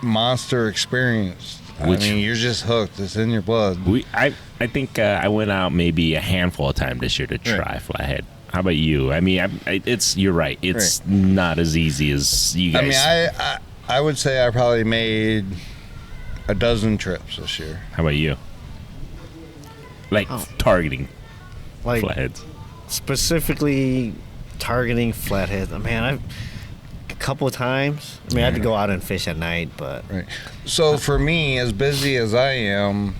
C: monster experience, you're just hooked. It's in your blood.
A: I think I went out maybe a handful of times this year to try flathead. How about you? You're right. It's not as easy as you guys.
C: I would say I probably made a dozen trips this year.
A: How about you? Targeting flatheads.
B: Specifically targeting flatheads. A couple of times. I had to go out and fish at night, but...
C: Right. So for me, as busy as I am,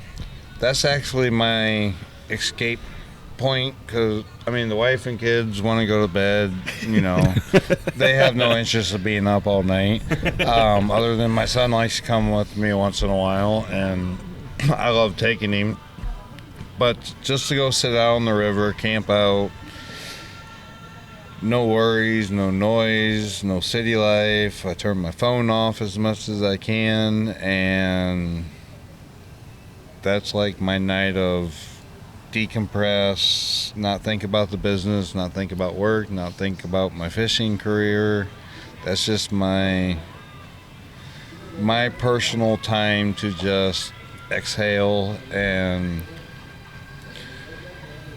C: that's actually my escape point, because, the wife and kids want to go to bed, They have no interest in being up all night. Other than my son likes to come with me once in a while, and I love taking him. But just to go sit out on the river, camp out, no worries, no noise, no city life. I turn my phone off as much as I can, and that's like my night of decompress, not think about the business, not think about work, not think about my fishing career. That's just my personal time to just exhale and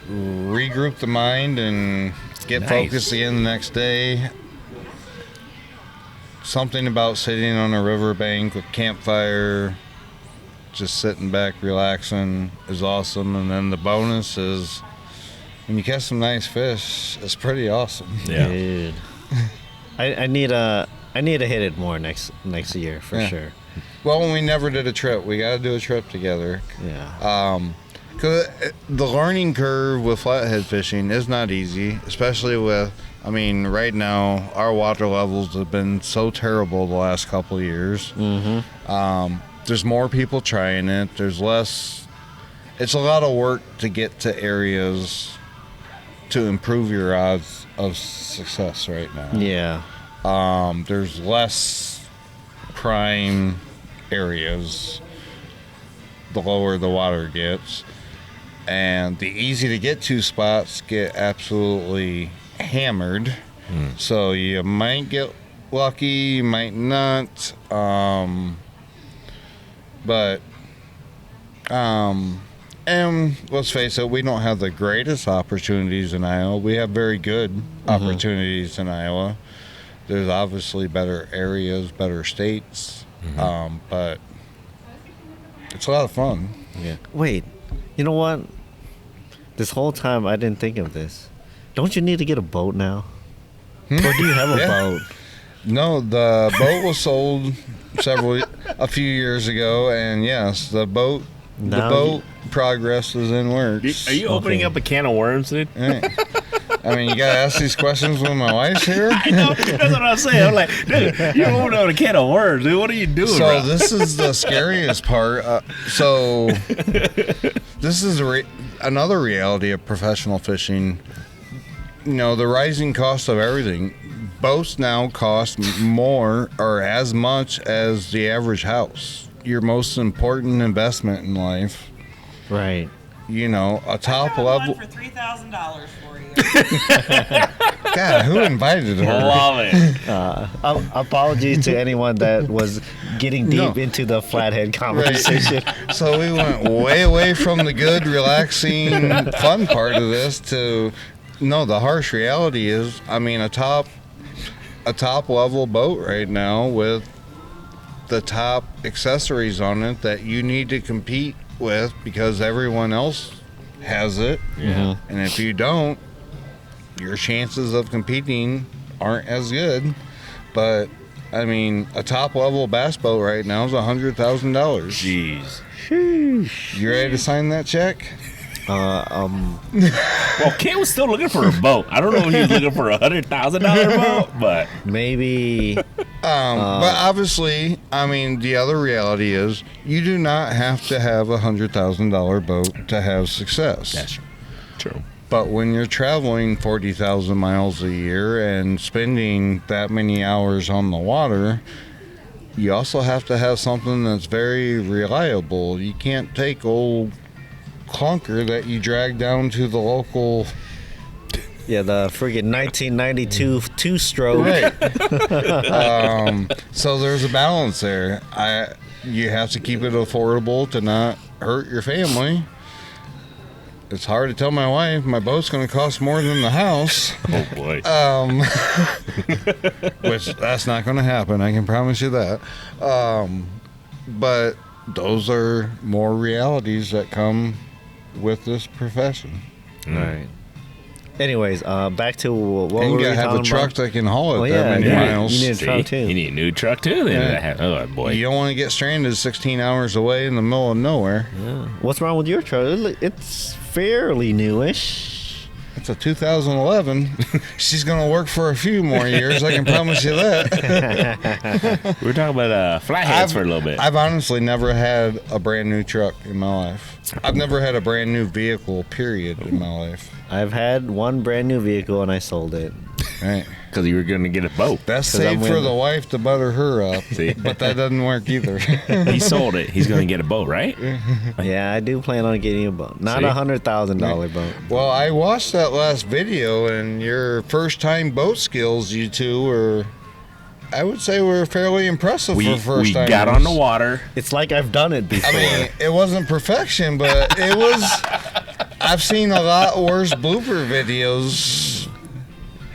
C: regroup the mind and get focused again the next day. Something about sitting on a riverbank with campfire, just sitting back, relaxing, is awesome. And then the bonus is when you catch some nice fish, it's pretty awesome.
A: Yeah.
B: Dude. I need to hit it more next year for sure.
C: Well, we never did a trip. We got to do a trip together.
B: Yeah.
C: Cause the learning curve with flathead fishing is not easy, especially with, right now our water levels have been so terrible the last couple of years.
B: Mm-hmm.
C: There's more people trying it. There's less. It's a lot of work to get to areas to improve your odds of success right now.
B: Yeah.
C: There's less prime areas the lower the water gets. And the easy to get to spots get absolutely hammered. So you might get lucky, you might not. And let's face it, we don't have the greatest opportunities in Iowa. We have very good opportunities in Iowa. There's obviously better areas, better states, but it's a lot of fun.
B: Yeah. Wait, you know what? This whole time I didn't think of this. Don't you need to get a boat now? Or do you have a boat?
C: No, the boat was sold a few years ago, and yes, the boat progress is in works.
A: Are you opening up a can of worms, dude?
C: Right. You gotta ask these questions when my wife's here.
A: I know, that's what I'm saying. I'm like, dude, you're opening up a can of worms, dude. What are you doing, bro?
C: This is the scariest part. This is another reality of professional fishing. The rising cost of everything. Boats now cost more or as much as the average house. Your most important investment in life.
B: Right.
C: A top level.
E: One for $3,000 for you.
C: God, who invited her?
A: Love it.
B: Apologies to anyone that was getting deep into the flathead conversation.
C: Right. So we went way away from the good, relaxing, fun part of this to the harsh reality is, a top level boat right now with the top accessories on it that you need to compete with because everyone else has it.
B: Yeah.
C: And if you don't, your chances of competing aren't as good. But a top level bass boat right now is $100,000.
A: Jeez.
B: Sheesh.
C: You ready to sign that check?
A: Well, Kent was still looking for a boat. I don't know if he was looking for $100,000 boat, but
B: maybe.
C: But obviously, I mean, the other reality is you do not have to have a $100,000 boat to have success.
A: that's true.
C: But when you're traveling 40,000 miles a year and spending that many hours on the water, you also have to have something that's very reliable. You can't take old clunker that you drag down to the local.
B: Yeah, the friggin' 1992 two-stroke.
C: Right. So there's a balance there. You have to keep it affordable to not hurt your family. It's hard to tell my wife my boat's going to cost more than the house.
A: Oh boy.
C: Which that's not going to happen. I can promise you that. But those are more realities that come with this profession.
B: Right. Anyways, back to what
C: And
B: were
C: you
B: we
C: got to have a
B: talking
C: truck
B: about?
C: that can haul it
B: Well,
C: that
B: yeah,
C: many
B: yeah.
C: miles.
B: You need a truck
A: See?
B: too.
A: You need a new truck too. Then.
C: Yeah.
A: Oh boy.
C: You don't want to get stranded 16 hours away in the middle of nowhere.
B: Yeah. What's wrong with your truck? It's fairly newish.
C: It's a 2011. She's going to work for a few more years. I can promise you that.
A: We were talking about flatheads for a little bit.
C: I've honestly never had a brand new truck in my life. I've never had a brand new vehicle, period, in my life.
B: I've had one brand new vehicle and I sold it.
C: Right.
A: Because you were going to get a boat.
C: That's
B: 'Cause I'm
C: saved for
B: winning.
C: the wife to butter her up.
A: See?
C: But that doesn't work either.
A: He sold it. He's going to get a boat, right?
B: Yeah, I do plan on getting a boat. Not
A: See?
B: $100,000 boat.
C: Well, I watched that last video, and your first-time boat skills, you two, were, I would say, were fairly impressive
A: We
C: for first time.
A: got on the water.
B: It's like I've done it before.
C: I mean, it wasn't perfection, but it was. I've seen a lot worse blooper videos.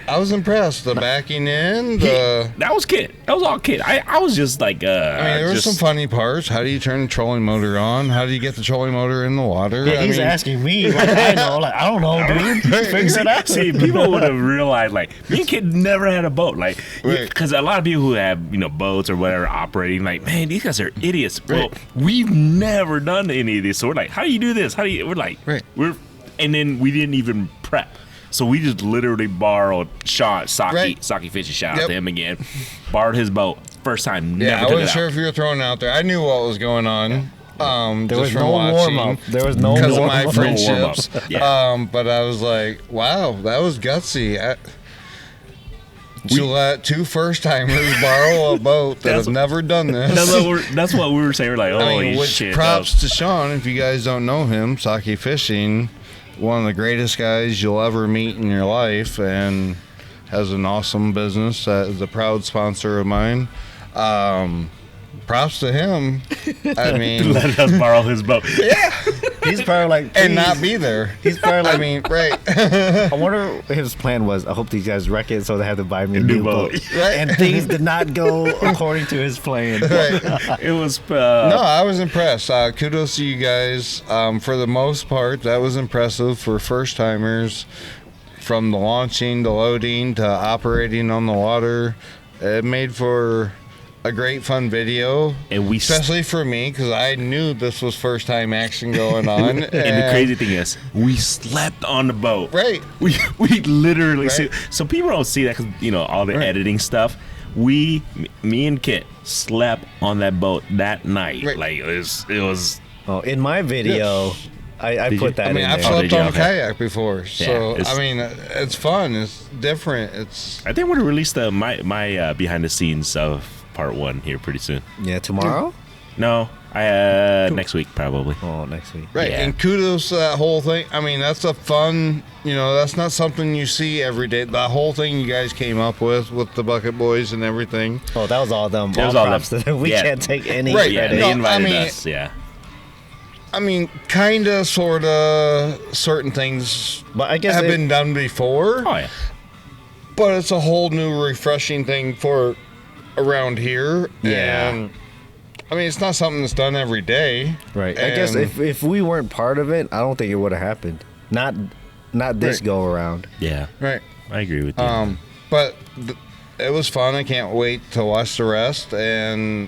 C: I was impressed. The backing in, the.
A: That was Kit. That was all Kit. I was just like,
C: I mean, there were
A: just,
C: some funny parts. How do you turn the trolling motor on? How do you get the trolling motor in the water?
B: Yeah,
C: I
B: he's
C: mean,
B: asking me. Like, I know. Like, I don't know, dude. Figure it out.
A: See, people would have realized, like, me and Kid never had a boat. Like,
C: Right.
A: because a lot of people who have, boats or whatever operating, like, man, these guys are idiots. Well,
C: Right.
A: we've never done any of this. So we're like, how do you do this? We're like,
C: Right.
A: and then we didn't even prep. So we just literally borrowed Saki
C: Right.
A: Fishing, shout out
C: Yep.
A: to him again. Borrowed his boat. First time,
C: Yeah,
A: never
C: I
A: took
C: wasn't
A: it
C: sure
A: out.
C: if you were throwing it out there. I knew what was going on.
B: There
C: Just
B: was
C: from
B: no
C: watching.
B: warm-up. There was no
C: Because of
B: warm-up.
C: my
B: No
C: friendships.
A: warm-up. Yeah.
C: But I was like, wow, that was gutsy. To let two first-timers borrow a boat that
A: That's-
C: have never done this.
A: That's what we were saying. We're like,
C: I
A: holy
C: mean, which
A: shit.
C: props to Sean. If you guys don't know him, Saki Fishing, one of the greatest guys you'll ever meet in your life, and has an awesome business that is a proud sponsor of mine. Props to him. I mean,
A: Let us borrow his boat.
B: He's probably like,
C: and
B: "Please."
C: not be there.
B: He's probably like,
C: I mean, right.
B: I wonder what his plan was. I hope these guys wreck it so they have to buy me a new boat.
C: Right.
B: And things did not go according to his plan.
C: Right.
A: It was.
C: No, I was impressed. Kudos to you guys. For the most part, that was impressive for first timers. From the launching, to loading, to operating on the water, it made for a great fun video.
A: And we
C: especially for me, because I knew this was first time action going on.
A: And the crazy thing is, we slept on the boat.
C: Right.
A: We literally
C: Right.
A: see. So people don't see that because all the
C: Right.
A: editing stuff. Me and Kit slept on that boat that night.
C: Right.
A: Like it was.
B: Oh, in my video, I
A: Did
B: put
A: you?
B: that
C: I mean,
B: in
C: I've
B: there.
A: Oh,
C: slept
A: did you?
C: on a
A: Okay.
C: kayak before, so
A: it's-
C: I mean, it's fun. It's different. It's
A: I think we're gonna release my behind the scenes of part 1 here pretty soon.
B: Yeah, tomorrow?
A: No, next week probably.
B: Oh, next week.
C: right.
A: Yeah.
C: And kudos to that whole thing. I mean, that's a fun. That's not something you see every day. The whole thing you guys came up with the Bucket Boys and everything.
B: Oh, that was all them.
A: That was
B: all
A: all
B: props
A: them.
B: to them. We
A: Yeah.
B: can't take any
C: Right.
A: Yeah,
B: credit.
A: they
C: No, I
A: invited
C: mean-
A: us. Yeah.
C: I mean, kind of, sort of, certain things
B: But I guess
C: have been done before,
A: Oh yeah.
C: but it's a whole new, refreshing thing for around here.
B: Yeah.
C: And, I mean, it's not something that's done every day.
B: right. I guess
C: And-
B: if we weren't part of it, I don't think it would have happened. Not this
C: Right.
B: go around.
A: Yeah.
C: Right.
A: I agree with you.
C: But it was fun. I can't wait to watch the rest. And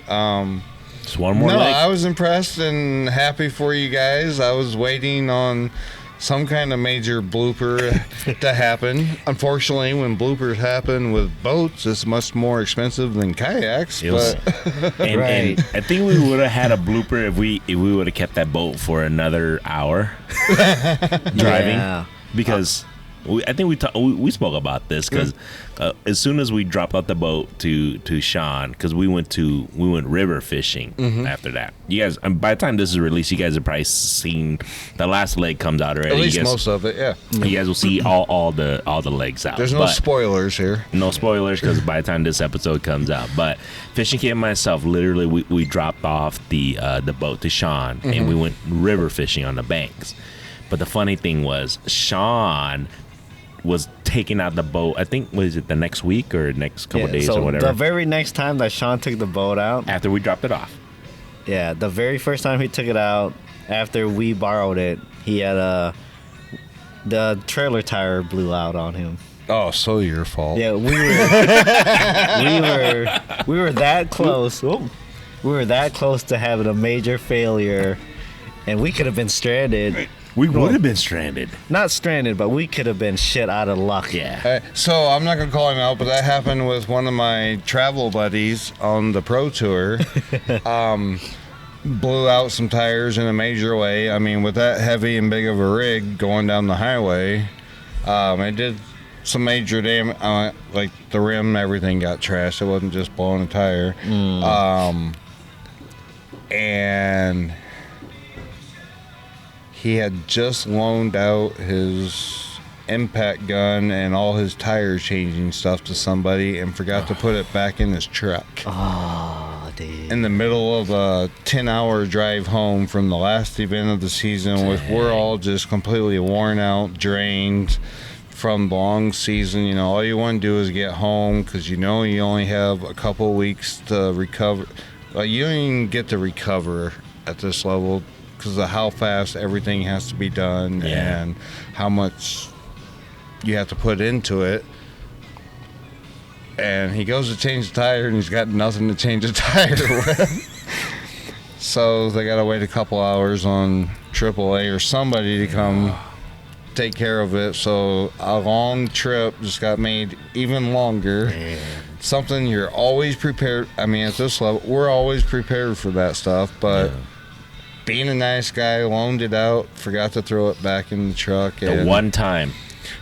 A: Just one more
C: no,
A: leg.
C: I was impressed and happy for you guys. I was waiting on some kind of major blooper to happen. Unfortunately, when bloopers happen with boats, it's much more expensive than kayaks.
A: And I think we would have had a blooper if we would have kept that boat for another hour driving, because I think we spoke about this, because as soon as we dropped out the boat to Sean, because we went river fishing after that. You guys, by the time this is released, you guys have probably seen the last leg comes out already.
C: At least most of it, yeah.
A: You guys will see all the legs out.
C: There's no spoilers here.
A: No spoilers, because by the time this episode comes out. But Fishing Kid and myself, literally, we dropped off the boat to Sean, and we went river fishing on the banks. But the funny thing was, Sean was taking out the boat, I think, was it the next week or next couple days or whatever?
B: The very next time that Sean took the boat out,
A: after we dropped it off.
B: Yeah, the very first time he took it out, after we borrowed it, he had the trailer tire blew out on him.
C: Oh, so your fault.
B: Yeah, we were that close. We were that close to having a major failure, and we could have been stranded.
A: We would have been stranded.
B: Not stranded, but we could have been shit out of luck.
A: Yeah.
C: So I'm not going to call him out, but that happened with one of my travel buddies on the pro tour. Blew out some tires in a major way. I mean, with that heavy and big of a rig going down the highway, it did some major damage. Like the rim, everything got trashed. It wasn't just blowing a tire. And he had just loaned out his impact gun and all his tire changing stuff to somebody and forgot to put it back in his truck.
B: Oh, dude.
C: In the middle of a 10-hour drive home from the last event of the season, which we're all just completely worn out, drained from the long season. You know, all you want to do is get home, because you know you only have a couple weeks to recover. You don't even get to recover at this level, because of how fast everything has to be done and how much you have to put into it. And he goes to change the tire, and he's got nothing to change the tire with. So they got to wait a couple hours on AAA or somebody to come take care of it. So a long trip just got made even longer.
B: Man.
C: Something you're always prepared. I mean, at this level, we're always prepared for that stuff, but being a nice guy, loaned it out, forgot to throw it back in the truck.
A: The one time.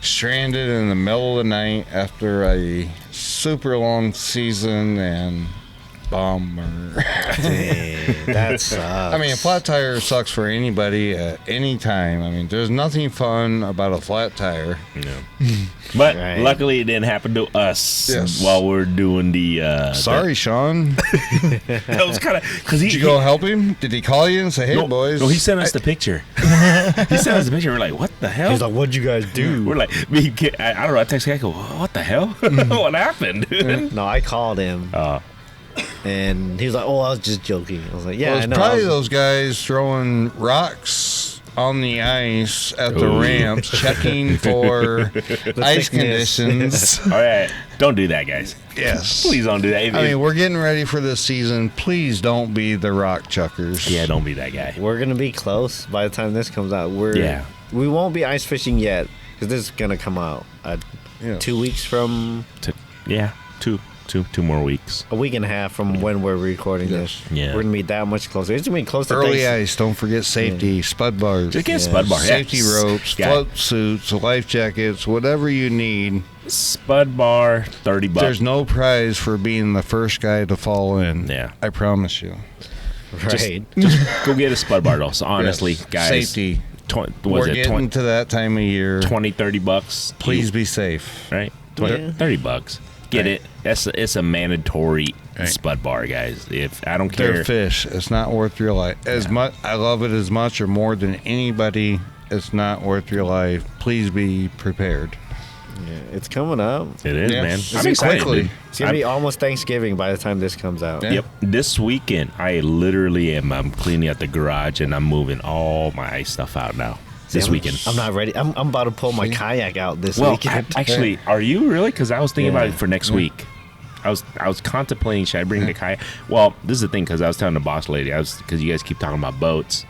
C: Stranded in the middle of the night after a super long season, and bummer.
B: Dang, that sucks.
C: I mean, a flat tire sucks for anybody at any time. I mean, there's nothing fun about a flat tire.
A: No. But luckily it didn't happen to us while we're doing the...
C: Sorry, Sean.
A: That was kind of...
C: Did you go help him? Did he call you and say, hey, boys?
A: No, he sent us the picture. He sent us the picture. We're like, what the hell?
B: He's like, what'd you guys do?
A: We're like, I don't know. I text the guy, I go, what the hell? What happened?
B: No, I called him. And he was like, oh, I was just joking. I was like, yeah,
C: well,
B: I know.
C: Probably those guys throwing rocks on the ice at the ramps, checking for ice conditions.
A: All right. Don't do that, guys.
C: Yes.
A: Please don't do that.
C: I mean, we're getting ready for this season. Please don't be the rock chuckers.
A: Yeah, don't be that guy.
B: We're going to be close by the time this comes out. We won't be ice fishing yet, because this is going to come out 2 weeks from...
A: Two more weeks.
B: A week and a half from when we're recording this.
A: Yeah.
B: We're going to be that much closer. It's going to be close to
C: early ice. Don't forget safety, spud bars.
A: Just get spud bar.
C: Safety ropes, float suits, life jackets, whatever you need.
A: Spud bar, $30.
C: There's no prize for being the first guy to fall in.
A: Yeah.
C: I promise you.
B: Right.
A: Just go get a spud bar, though. So honestly, guys.
C: Safety. We're getting to that time of year.
A: $20-$30.
C: Please be safe.
A: Right? $30. Get it. It's a mandatory spud bar, guys. If I don't care,
C: they're fish. It's not worth your life. Much I love it as much or more than anybody. It's not worth your life. Please be prepared.
B: Yeah, it's coming up.
A: It is, man.
C: I'm excited. Quickly.
B: It's gonna be almost Thanksgiving by the time this comes out.
C: Yeah.
A: Yep. This weekend, I literally am. I'm cleaning out the garage and I'm moving all my ice stuff out now. This weekend.
B: I'm not ready. I'm about to pull my kayak out this weekend.
A: Actually, are you really? Because I was thinking about it for next week. I was contemplating, should I bring the kayak? Well, this is the thing, because I was telling the boss lady, because you guys keep talking about boats.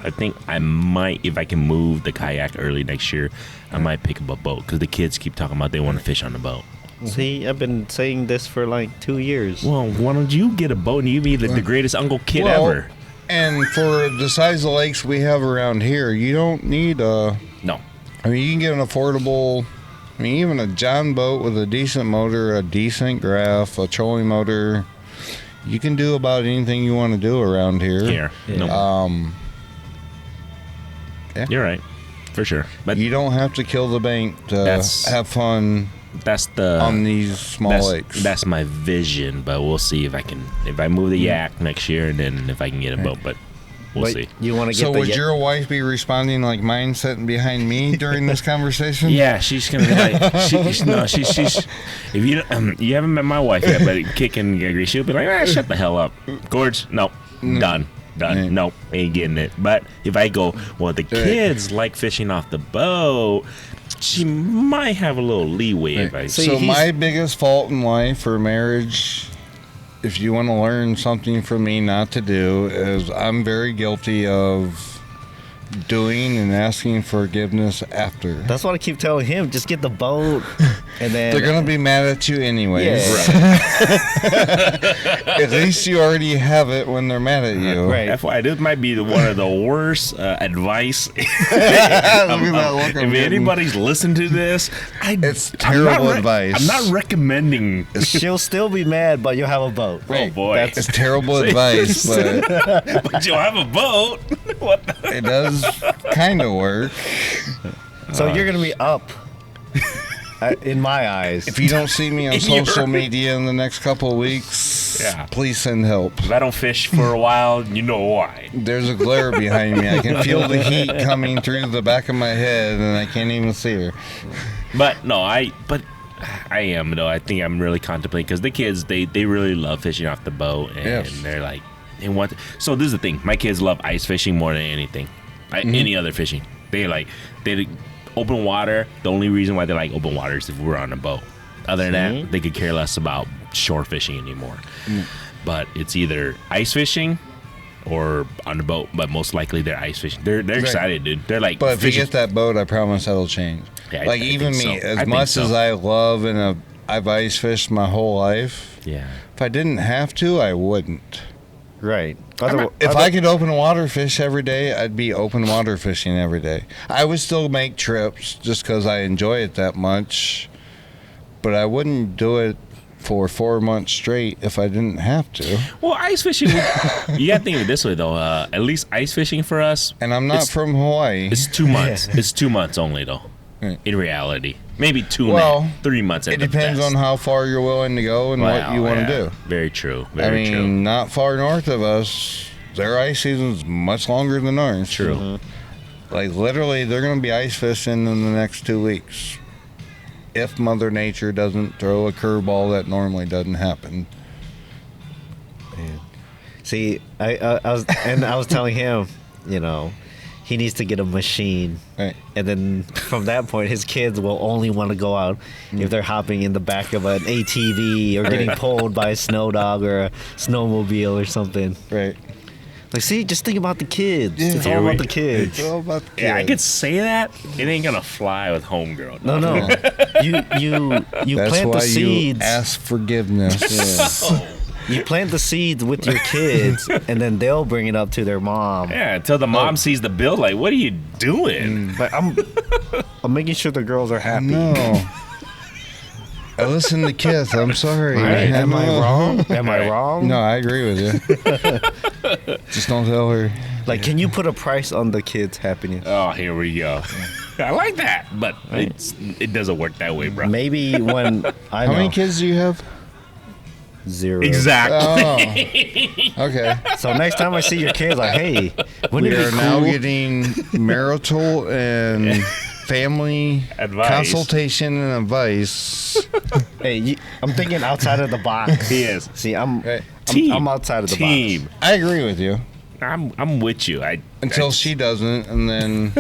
A: I think I might, if I can move the kayak early next year, I might pick up a boat because the kids keep talking about they want to fish on the boat.
B: See, I've been saying this for like 2 years.
A: Well, why don't you get a boat and you be the greatest Uncle Kid ever?
C: And for the size of lakes we have around here, you don't need a...
A: No.
C: I mean, you can get an affordable... I mean, even a John boat with a decent motor, a decent graph, a trolling motor. You can do about anything you want to do around here.
A: Here.
B: Yeah.
A: No.
C: Yeah.
A: You're right. For sure. But
C: You don't have to kill the bank to
A: That's-
C: have fun
A: that's the...
C: on these small lakes.
A: That's my vision, but we'll see if I can... If I move the yak next year and then if I can get a boat, but we'll see.
B: You want to get
C: So
B: the
C: would your wife be responding like mine sitting behind me during this conversation?
A: Yeah, she's gonna be like, she's if you you haven't met my wife yet, but kicking agree, she'll be like, shut the hell up, Gorge. Nope, done.
C: Yeah.
A: Nope, ain't getting it. But if I go, well, the kids like fishing off the boat, she might have a little leeway if I.
C: So my biggest fault in life or marriage, if you want to learn something from me not to do, is I'm very guilty of doing and asking forgiveness after.
B: That's what I keep telling him. Just get the boat, and then
C: They're gonna be mad at you anyways.
B: Yeah.
C: At least you already have it when they're mad at you.
B: Right.
A: FYI, this might be one of the worst advice.
C: Look at that look
A: If
C: I'm getting.
A: anybody's listened to this,
C: It's terrible advice.
A: I'm not recommending.
B: she'll still be mad, but you'll have a boat.
A: Oh boy,
C: It's terrible advice, but
A: but you'll have a boat. What the?
C: it does kind of work.
B: So you're gonna be up, in my eyes.
C: If you don't see me on
A: In your-
C: social media in the next couple of weeks,
A: Yeah.
C: please send help.
A: If I don't fish for a while, you know why.
C: There's a glare behind me. I can feel the heat coming through the back of my head, and I can't even see her.
A: But no, I am though. I think I'm really contemplating because the kids they really love fishing off the boat, and
C: Yes.
A: they're like they want. So this is the thing. My kids love ice fishing more than anything, any other fishing. They open water. The only reason why they like open water is if we're on a boat. Other than that, they could care less about shore fishing anymore. But it's either ice fishing or on the boat. But most likely they're ice fishing. They're excited, dude. They're like,
C: But if you
A: fishing.
C: get that boat, I promise that'll change.
A: Yeah,
C: like
A: I
C: even
A: think
C: me,
A: so. I
C: as
A: think
C: much
A: so.
C: as I love and I've ice fished my whole life.
A: Yeah.
C: If I didn't have to, I wouldn't.
B: Right.
C: If I could open water fish every day, I'd be open water fishing every day. I would still make trips just because I enjoy it that much, but I wouldn't do it for 4 months straight if I didn't have to.
A: Well, ice fishing, you got to think of it this way, though. At least ice fishing for us,
C: And I'm not
A: It's-
C: from Hawaii.
A: it's 2 months. It's 2 months only, though,
C: Right.
A: in reality. Maybe two
C: Well,
A: and 3 months at
C: It
A: the
C: depends
A: best.
C: on how far you're willing to go and what you want to do.
A: Very true.
C: I
A: Very
C: mean,
A: true.
C: not far north of us, their ice season's much longer than ours.
A: True.
C: Like, literally, they're going to be ice fishing in the next 2 weeks. If Mother Nature doesn't throw a curveball that normally doesn't happen.
B: See, I was telling him, he needs to get a machine,
C: Right.
B: and then from that point, his kids will only want to go out if they're hopping in the back of an ATV or getting pulled by a snow dog or a snowmobile or something.
C: Right.
B: Like, see, just think about the kids.
C: Yeah.
B: It's all
A: Here
B: about
A: we-
B: the kids.
C: It's all about the
A: Yeah, I
C: kids.
A: could say that. It ain't gonna fly with homegirl.
B: No. you
C: That's
B: plant
C: why
B: the seeds.
C: you ask forgiveness.
B: You plant the seeds with your kids, and then they'll bring it up to their mom.
A: Yeah, until the mom sees the bill, like, what are you doing?
B: But I'm making sure the girls are happy.
C: No. I listen to Kiss. I'm sorry.
B: Right? Am I
C: know.
B: wrong? Am I wrong?
C: No, I agree with you. Just don't tell her.
B: Like, can you put a price on the kids' happiness?
A: Oh, here we go. I like that, but it doesn't work that way, bro.
B: Maybe when I
C: How
B: know
C: many kids do you have?
B: 0.
A: Exactly.
C: Oh. Okay.
B: So next time I see your kids, like, hey, wouldn't
C: We
B: it
C: are
B: be
C: now
B: cool?
C: getting marital and family
A: Advice.
C: consultation and advice.
B: Hey, I'm thinking outside of the box.
A: He is.
B: See, I'm
A: Team.
B: I'm outside of the
A: Team.
C: I agree with you.
A: I'm with you.
C: Until she doesn't, and then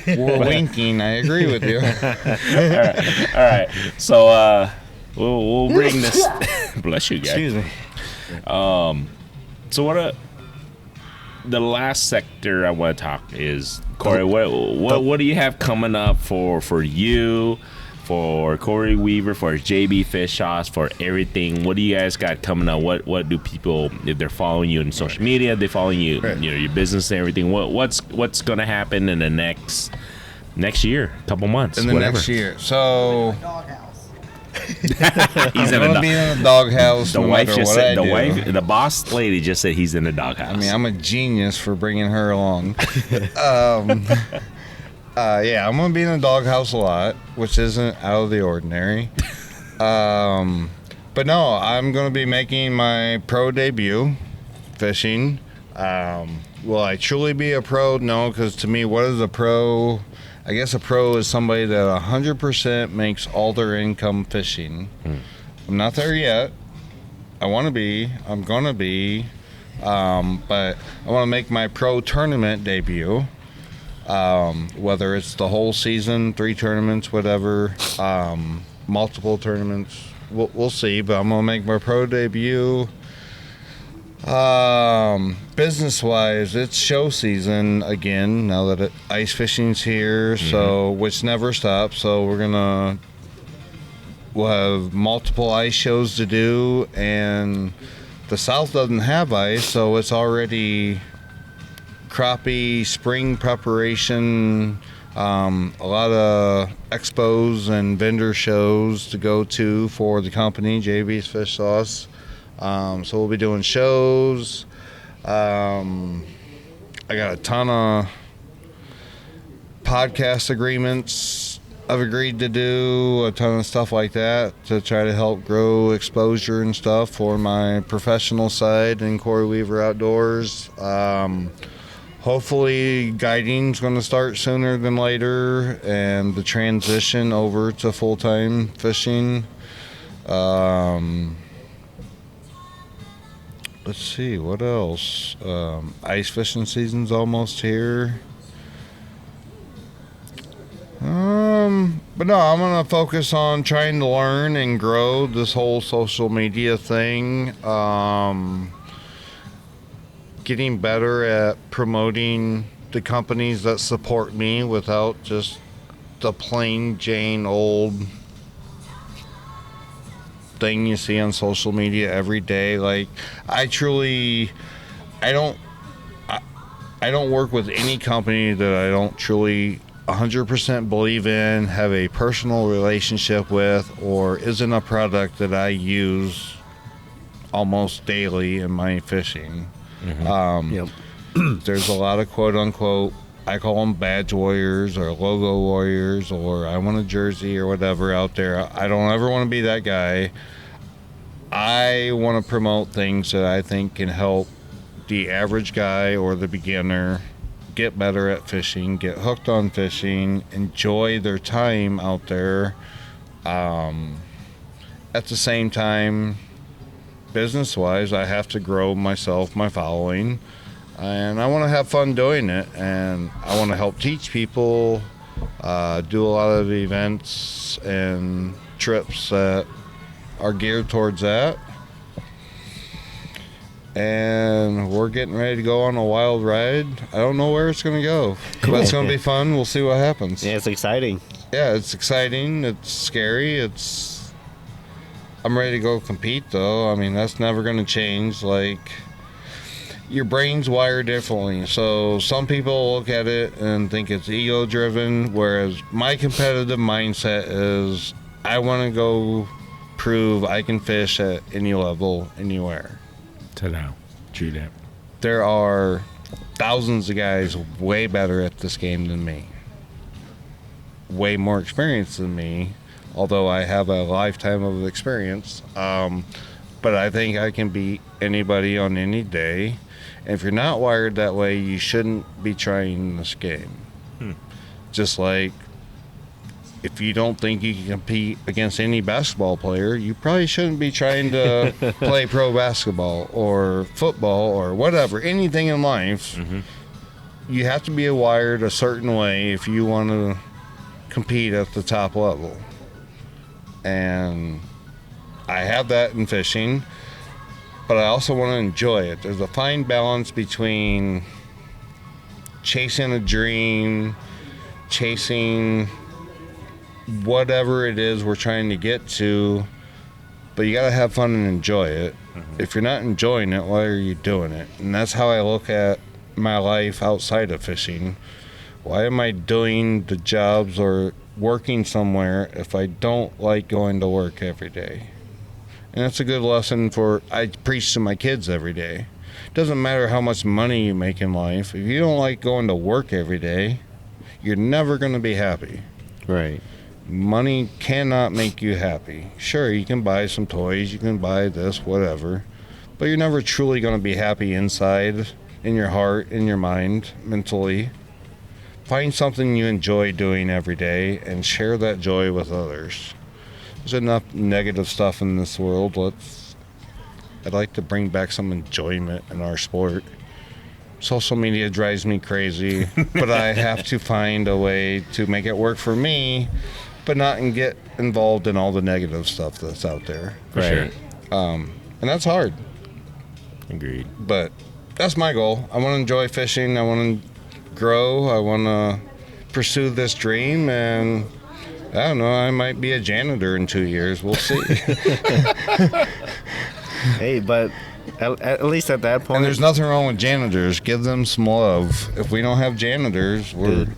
C: we're winking. I agree with you.
A: All right. So we'll bring this. Bless you, guys.
B: Excuse me.
A: So the last sector I want to talk is Cory. What do you have coming up for you, for Cory Weaver, for JB Fish Sauce, for everything? What do you guys got coming up? What do people, if they're following you on social media, they following you, your business and everything? What's gonna happen in the next year, couple months,
C: in the
A: whatever.
C: next year? So
E: Doghouse.
A: He's
C: I'm
A: in
C: gonna be in the doghouse.
A: the
C: no
A: wife
C: matter
A: just
C: what
A: said.
C: I
A: The
C: do.
A: wife, the boss lady, just said he's in the doghouse.
C: I mean, I'm a genius for bringing her along. Yeah, I'm gonna be in the doghouse a lot, which isn't out of the ordinary. But no, I'm gonna be making my pro debut fishing. Will I truly be a pro? No, because to me, what is a pro? I guess a pro is somebody that 100% makes all their income fishing. I'm not there yet. I want to be. I'm gonna be. But I want to make my pro tournament debut. Whether it's the whole season, 3 tournaments, whatever, multiple tournaments, we'll see. But I'm gonna make my pro debut. Business-wise, it's show season again now that ice fishing's here, so which never stops. So we'll have multiple ice shows to do, and the South doesn't have ice, so it's already crappie spring preparation, a lot of expos and vendor shows to go to for the company, JB's Fish Sauce. So we'll be doing shows. I got a ton of podcast agreements I've agreed to do, a ton of stuff like that to try to help grow exposure and stuff for my professional side in Cory Weaver Outdoors. Hopefully guiding's going to start sooner than later, and the transition over to full-time fishing. Let's see, what else? Ice fishing season's almost here. But no, I'm going to focus on trying to learn and grow this whole social media thing. Getting better at promoting the companies that support me without just the plain Jane old thing you see on social media every day. Like, I don't work with any company that I don't truly 100% believe in, have a personal relationship with, or isn't a product that I use almost daily in my fishing. There's a lot of quote unquote, I call them badge warriors or logo warriors, or I want a jersey or whatever out there. I don't ever want to be that guy. I want to promote things that I think can help the average guy or the beginner get better at fishing, get hooked on fishing, enjoy their time out there. At the same time, business-wise, I have to grow myself, my following, and I want to have fun doing it, and I want to help teach people, do a lot of events and trips that are geared towards that. And we're getting ready to go on a wild ride. I don't know where it's going to go, but it's going to be fun. We'll see what happens.
B: Yeah, it's exciting.
C: Yeah, it's exciting. It's scary. I'm ready to go compete, though. I mean, that's never going to change. Like, your brain's wired differently. So some people look at it and think it's ego-driven, whereas my competitive mindset is I want to go prove I can fish at any level, anywhere.
A: Ta-da. True that.
C: There are thousands of guys way better at this game than me. Way more experience than me, although I have a lifetime of experience. But I think I can beat anybody on any day. And if you're not wired that way, you shouldn't be trying this game. Just like if you don't think you can compete against any basketball player, you probably shouldn't be trying to play pro basketball or football or whatever, anything in life. You have to be wired a certain way if you want to compete at the top level. And I have that in fishing. but I also want to enjoy it. There's a fine balance between chasing a dream, chasing whatever it is we're trying to get to, but you got to have fun and enjoy it. If you're not enjoying it, why are you doing it? And that's how I look at my life outside of fishing. Why am I doing the jobs or working somewhere if I don't like going to work every day? And that's a good lesson I preach to my kids every day. It doesn't matter how much money you make in life. If you don't like going to work every day, you're never going to be happy.
B: Right.
C: Money cannot make you happy. Sure, you can buy some toys, you can buy this, whatever, but you're never truly going to be happy inside, in your heart, in your mind, mentally. Find something you enjoy doing every day and share that joy with others. There's enough negative stuff in this world. I'd like to bring back some enjoyment in our sport. Social media drives me crazy, but I have to find a way to make it work for me, but not get involved in all the negative stuff that's out there.
A: For sure.
C: And that's hard.
A: Agreed.
C: But that's my goal. I want to enjoy fishing. I want to grow. I want to pursue this dream, and I don't know, I might be a janitor in 2 years. We'll see.
B: Hey, but at least at that point.
C: And there's nothing wrong with janitors. Give them some love. If we don't have janitors, we're a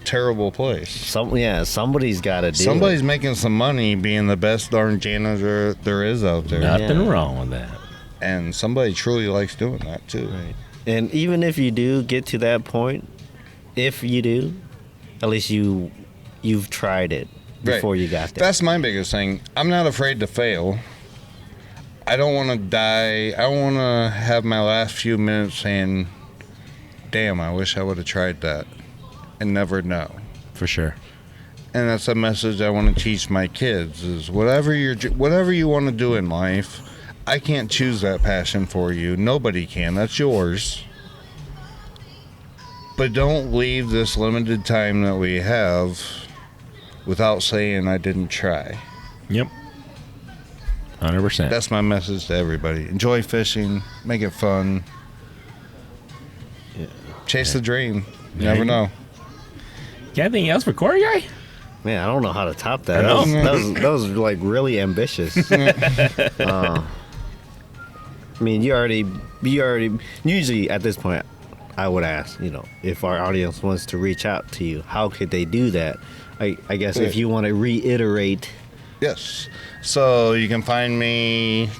C: terrible place.
B: Somebody's got to do
C: Somebody's
B: it.
C: making some money being the best darn janitor there is out there.
A: Nothing wrong with that.
C: And somebody truly likes doing that, too.
B: Right. And even if you do get to that point, if you do, at least you've tried it before you got there.
C: That's my biggest thing. I'm not afraid to fail. I don't want to die. I don't want to have my last few minutes saying, damn, I wish I would have tried that, and never know.
A: For sure.
C: And that's a message I want to teach my kids is whatever you want to do in life, I can't choose that passion for you. Nobody can. That's yours. But don't leave this limited time that we have without saying I didn't try.
A: Yep. 100%.
C: That's my message to everybody. Enjoy fishing. Make it fun.
B: Yeah.
C: Chase the dream. You never know.
A: Got anything else for Cory guy?
B: Man, I don't know how to top that.
A: I know.
B: That was like really ambitious. I mean, you already. Usually at this point, I would ask, if our audience wants to reach out to you, how could they do that? I guess if you want to reiterate.
C: Yes. So you can find me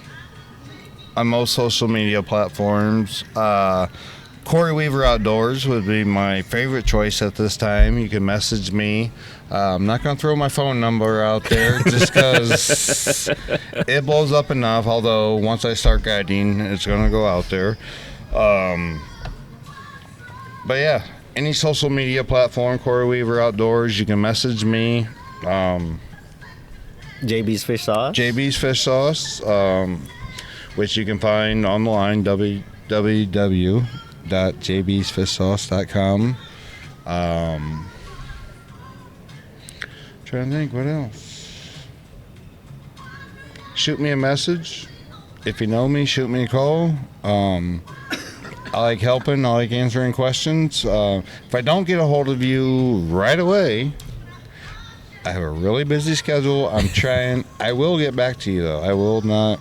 C: on most social media platforms. Cory Weaver Outdoors would be my favorite choice at this time. You can message me. I'm not going to throw my phone number out there just because it blows up enough, although once I start guiding, it's going to go out there. But yeah, any social media platform, Cory Weaver Outdoors, you can message me.
B: JB's Fish Sauce?
C: JB's Fish Sauce, which you can find online, www.jbsfishsauce.com. Trying to think, what else? Shoot me a message. If you know me, shoot me a call. I like helping. I like answering questions. If I don't get a hold of you right away, I have a really busy schedule. I'm trying. I will get back to you, though. I will not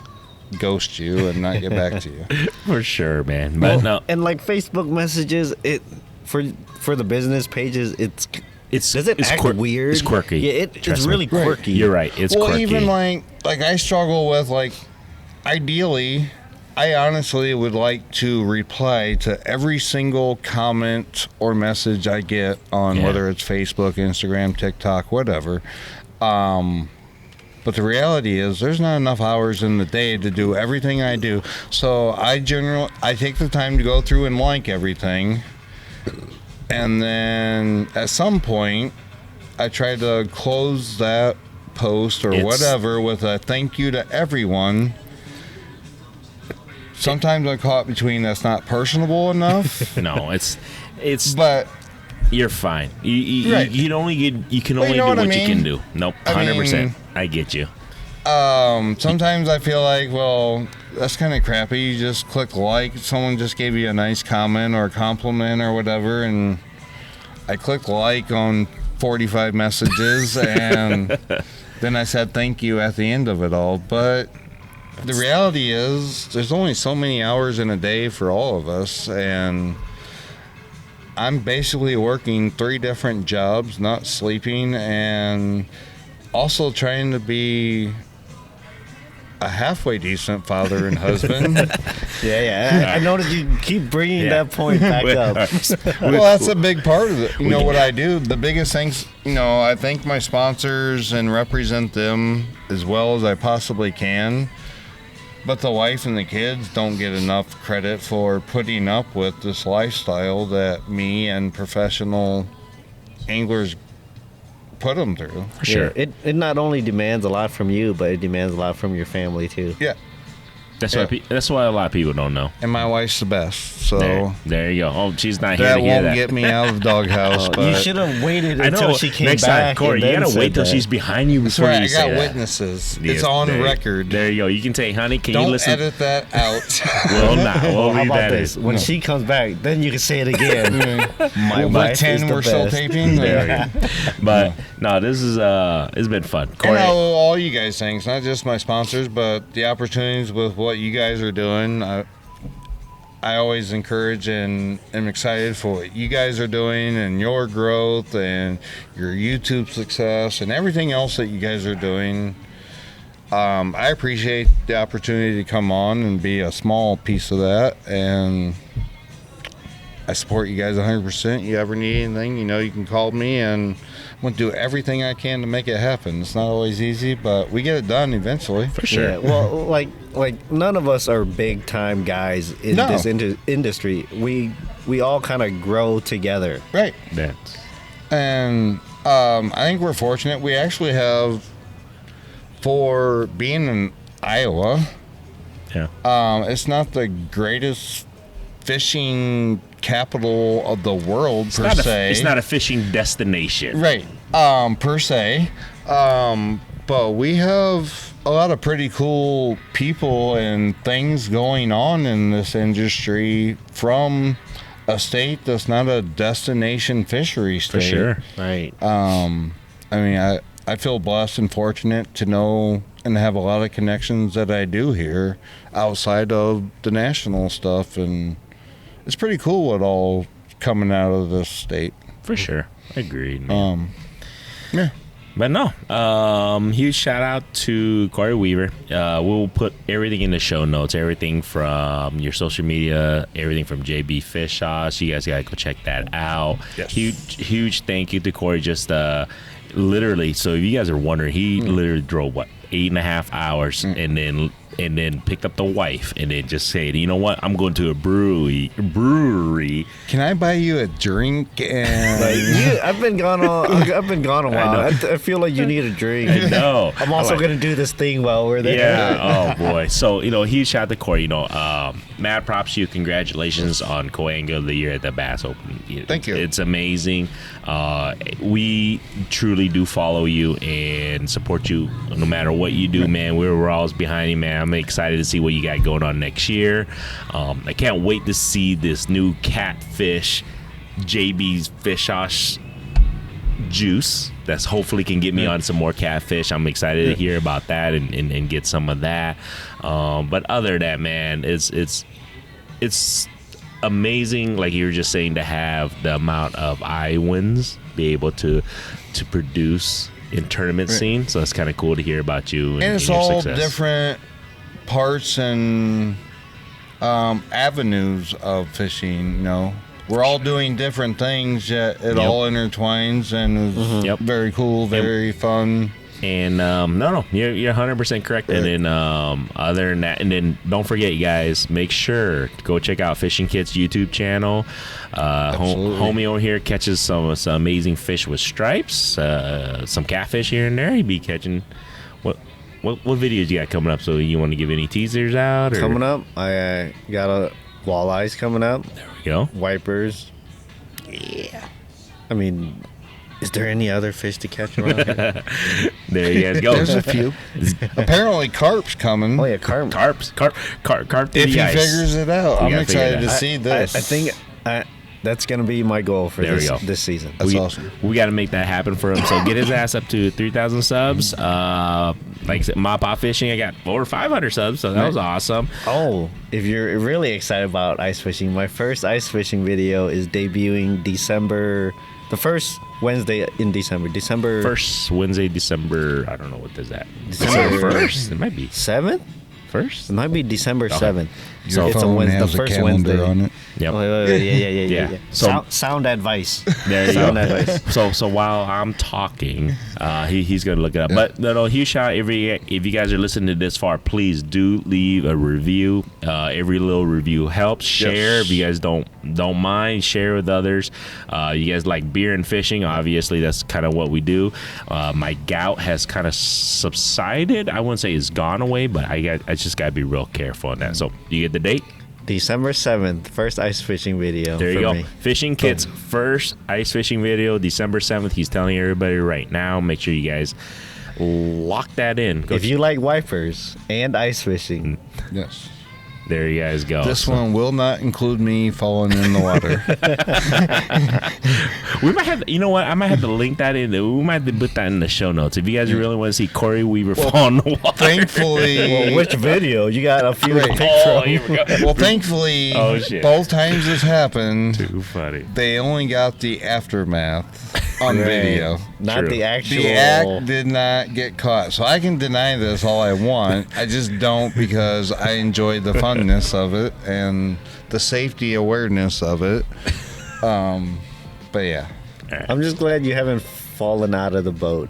C: ghost you and not get back to you.
A: For sure, man. But no.
B: And like Facebook messages, for the business pages, does it act weird?
A: It's quirky.
B: Yeah, it's really quirky.
A: You're right. It's quirky.
C: Even like I struggle with ideally, I honestly would like to reply to every single comment or message I get on whether it's Facebook, Instagram, TikTok, whatever. But the reality is there's not enough hours in the day to do everything I do. So I take the time to go through and like everything. And then at some point, I try to close that post or whatever with a thank you to everyone. Sometimes I'm caught between that's not personable enough.
A: No, it's.
C: But
A: you're fine. You
C: Right.
A: can only do what you can do. Nope, 100%. I get you.
C: Sometimes I feel like, well, that's kind of crappy. You just click like. Someone just gave you a nice comment or a compliment or whatever, and I clicked like on 45 messages, and then I said thank you at the end of it all. But the reality is there's only so many hours in a day for all of us, and I'm basically working 3 different jobs, not sleeping, and also trying to be a halfway decent father and husband.
B: Yeah. I noticed you keep bringing that point back up.
C: Well, that's a big part of it. You know what I do? The biggest things, I thank my sponsors and represent them as well as I possibly can. But the wife and the kids don't get enough credit for putting up with this lifestyle that me and professional anglers put them through.
A: For sure.
B: Yeah, it not only demands a lot from you, but it demands a lot from your family too.
C: Yeah.
A: That's why a lot of people don't know.
C: And my wife's the best. So
A: there you go. Oh, she's not here
C: that
A: to hear
C: won't
A: that.
C: get me out of the doghouse. But
B: You should have waited
A: I know.
B: until she came
A: Next
B: back.
A: time, Cory,
B: and
A: you
B: then
A: gotta wait till
B: said
A: she's
B: that.
A: behind you
C: that's
A: before
C: right.
A: you
C: I
A: say
C: got
A: that.
C: witnesses.
A: Yeah,
C: It's on
A: there,
C: record.
A: There you go. You can say, honey, can you
C: Don't
A: listen?
C: edit that out.
A: We'll not. We'll
B: How
A: leave
B: about
A: that
B: this?
A: in.
B: When she comes back, then you can say it again. My
C: We'll
B: wife is
C: pretend
B: the
C: we're still
B: best.
C: taping.
A: There we go. But no, this is it's been fun.
C: And
A: Cory,
C: all you guys things, not just my sponsors, but the opportunities with what you guys are doing. I always encourage and am excited for what you guys are doing and your growth and your YouTube success and everything else that you guys are doing. I appreciate the opportunity to come on and be a small piece of that, and I support you guys 100%. You ever need anything, you can call me, and I'm going to do everything I can to make it happen. It's not always easy, but we get it done eventually.
A: for sure.
B: Yeah, well, like none of us are big time guys in
C: No.
B: this industry. We all kind of grow together.
C: Right.
A: That's-
C: And I think we're fortunate. We actually have, for being in Iowa,
A: yeah.
C: it's not the greatest fishing capital of the world per se.
A: It's not a fishing destination.
C: Right. Per se. But we have a lot of pretty cool people and things going on in this industry from a state that's not a destination fishery state.
A: For sure.
B: Right.
C: I feel blessed and fortunate to know and have a lot of connections that I do here outside of the national stuff, and it's pretty cool what all coming out of this state.
A: For sure. Agreed, man.
C: Yeah.
A: But no, huge shout out to Cory Weaver. We'll put everything in the show notes, everything from your social media, everything from JB Fish Sauce. You guys gotta go check that out.
C: Yes.
A: Huge thank you to Cory. Just literally, so if you guys are wondering, he literally drove 8.5 hours and then picked up the wife and then just said, you know what, I'm going to a brewery.
C: Can I buy you a drink? And
B: I've been gone a while. I feel like you need a drink.
A: I know.
B: I'm also
A: Like,
B: gonna do this thing while we're there.
A: yeah. Oh boy. So huge shout out to Cory. Mad props to you. Congratulations on Co-Angler of the Year at the Bass Open.
C: Thank you.
A: It's amazing. We truly do follow you and support you no matter what you do, man. We're always behind you, man. I'm excited to see what you got going on next year. I can't wait to see this new Catfish JB's Fish Sauce juice that's hopefully can get me on some more catfish. I'm excited to hear about that and get some of that. But other than that, man, it's amazing, like you were just saying, to have the amount of Iowans be able to produce in tournament scene. So it's kind of cool to hear about you and
C: it's
A: your
C: all
A: success.
C: different parts and avenues of fishing. We're all doing different things, yet it all intertwines and is very cool, very fun.
A: And no, you're 100% correct. And then other than that, and then don't forget, you guys, make sure to go check out Fishing Kit's YouTube channel. Homie over here catches some amazing fish with stripes, some catfish here and there. He'd be catching. What videos you got coming up? So you want to give any teasers out? Or?
B: Coming up, I got a walleyes coming up.
A: There we go.
B: Wipers. Yeah. I mean, Is there any other fish to catch around here?
A: There you guys go.
C: There's a few. Apparently, carp's coming.
B: Oh yeah, carp.
A: Carp through
C: If
A: the
C: he
A: ice.
C: figures it out,
A: We
C: I'm
A: gotta figure
C: excited
A: it
C: to
A: out.
C: see this.
B: I think that's gonna be my goal for
A: There we go.
B: this season.
C: That's awesome.
A: We got to make that happen for him. So get his ass up to 3,000 subs. Like I said, Mop Off Fishing, I got over 500 subs, so that was awesome.
B: Oh, if you're really excited about ice fishing, my first ice fishing video is debuting the first Wednesday in December
A: First Wednesday, December. I don't know what is that.
B: December
A: first. It might be
B: 7th.
A: first.
B: It might be December 7th.
C: Your
B: it's
C: phone
B: Wednesday,
C: has
B: the
C: a
B: first
C: calendar
B: Wednesday.
C: on it.
A: Yep.
B: Wait,
A: Yeah.
B: yeah.
A: So-
B: Sound advice.
A: There you
B: Sound
A: go.
B: advice.
A: So while I'm talking, he's gonna look it up. But no, huge shout out. If you guys are listening to this far, please do leave a review. Every little review helps. Share if you guys don't mind. Share with others. You guys like beer and fishing? Obviously, that's kind of what we do. My gout has kind of subsided. I wouldn't say it's gone away, but I just gotta be real careful on that. So you get the date.
B: December 7th, first ice fishing video.
A: There you
B: for
A: go.
B: me.
A: Fishing Kit's first ice fishing video, December 7th. He's telling everybody right now. Make sure you guys lock that in.
B: If you like wipers and ice fishing,
C: Yes.
A: there you guys go.
C: This one will not include me falling in the water.
A: We might have, you know what? I might have to link that in. We might have to put that in the show notes. If you guys really want to see Cory Weaver fall in the water.
C: Thankfully,
B: well, which video? You got a few to
C: Right.
B: pick
A: Oh,
B: from.
A: here we go.
C: well, thankfully,
A: Oh, shit.
C: both times this happened,
A: Too funny.
C: they only got the aftermath on
B: Right.
C: video.
B: Not
A: True.
B: the actual.
C: The act did not get caught. So I can deny this all I want. I just don't because I enjoy the funness of it and the safety awareness of it. But yeah.
B: I'm just glad you haven't fallen out of the boat.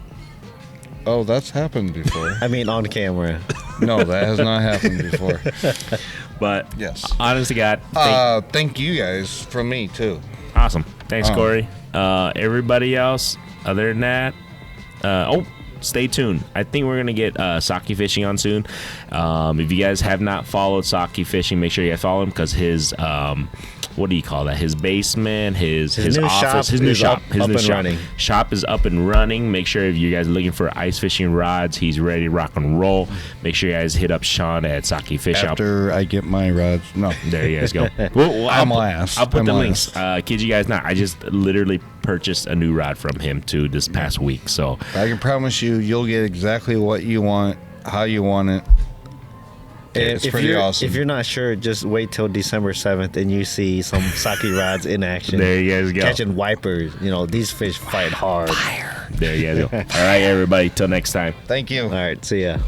C: Oh, that's happened before.
B: I mean, on camera.
C: No, that has not happened before.
A: But
C: Yes.
A: honest to God,
C: Thank you guys from me too.
A: awesome. Thanks, Cory. Everybody else, other than that, stay tuned. I think we're gonna get Saki Fishing on soon. If you guys have not followed Saki Fishing, make sure you guys follow him because his what do you call that? His basement, his
B: new
A: office,
B: shop
A: his new
B: is
A: shop,
B: up
A: his new
B: and
A: shop.
B: running.
A: Shop is up and running. Make sure if you guys are looking for ice fishing rods, he's ready to rock and roll. Make sure you guys hit up Sean at Saki Fish.
C: After I get my rods. No.
A: There you guys go. Well,
C: I'm last.
A: I'll put
C: I'm
A: the
C: last.
A: links. Kid you guys not. I just literally purchased a new rod from him too this past week. So
C: I can promise you'll get exactly what you want, how you want it. It's
B: if
C: pretty
B: you're,
C: awesome.
B: If you're not sure, just wait till December 7th and you see some sake rods in action.
A: there you guys go.
B: Catching wipers. You know, these fish fight hard.
A: There you guys go. All right, everybody. Till next time.
C: Thank you.
B: All right, see ya.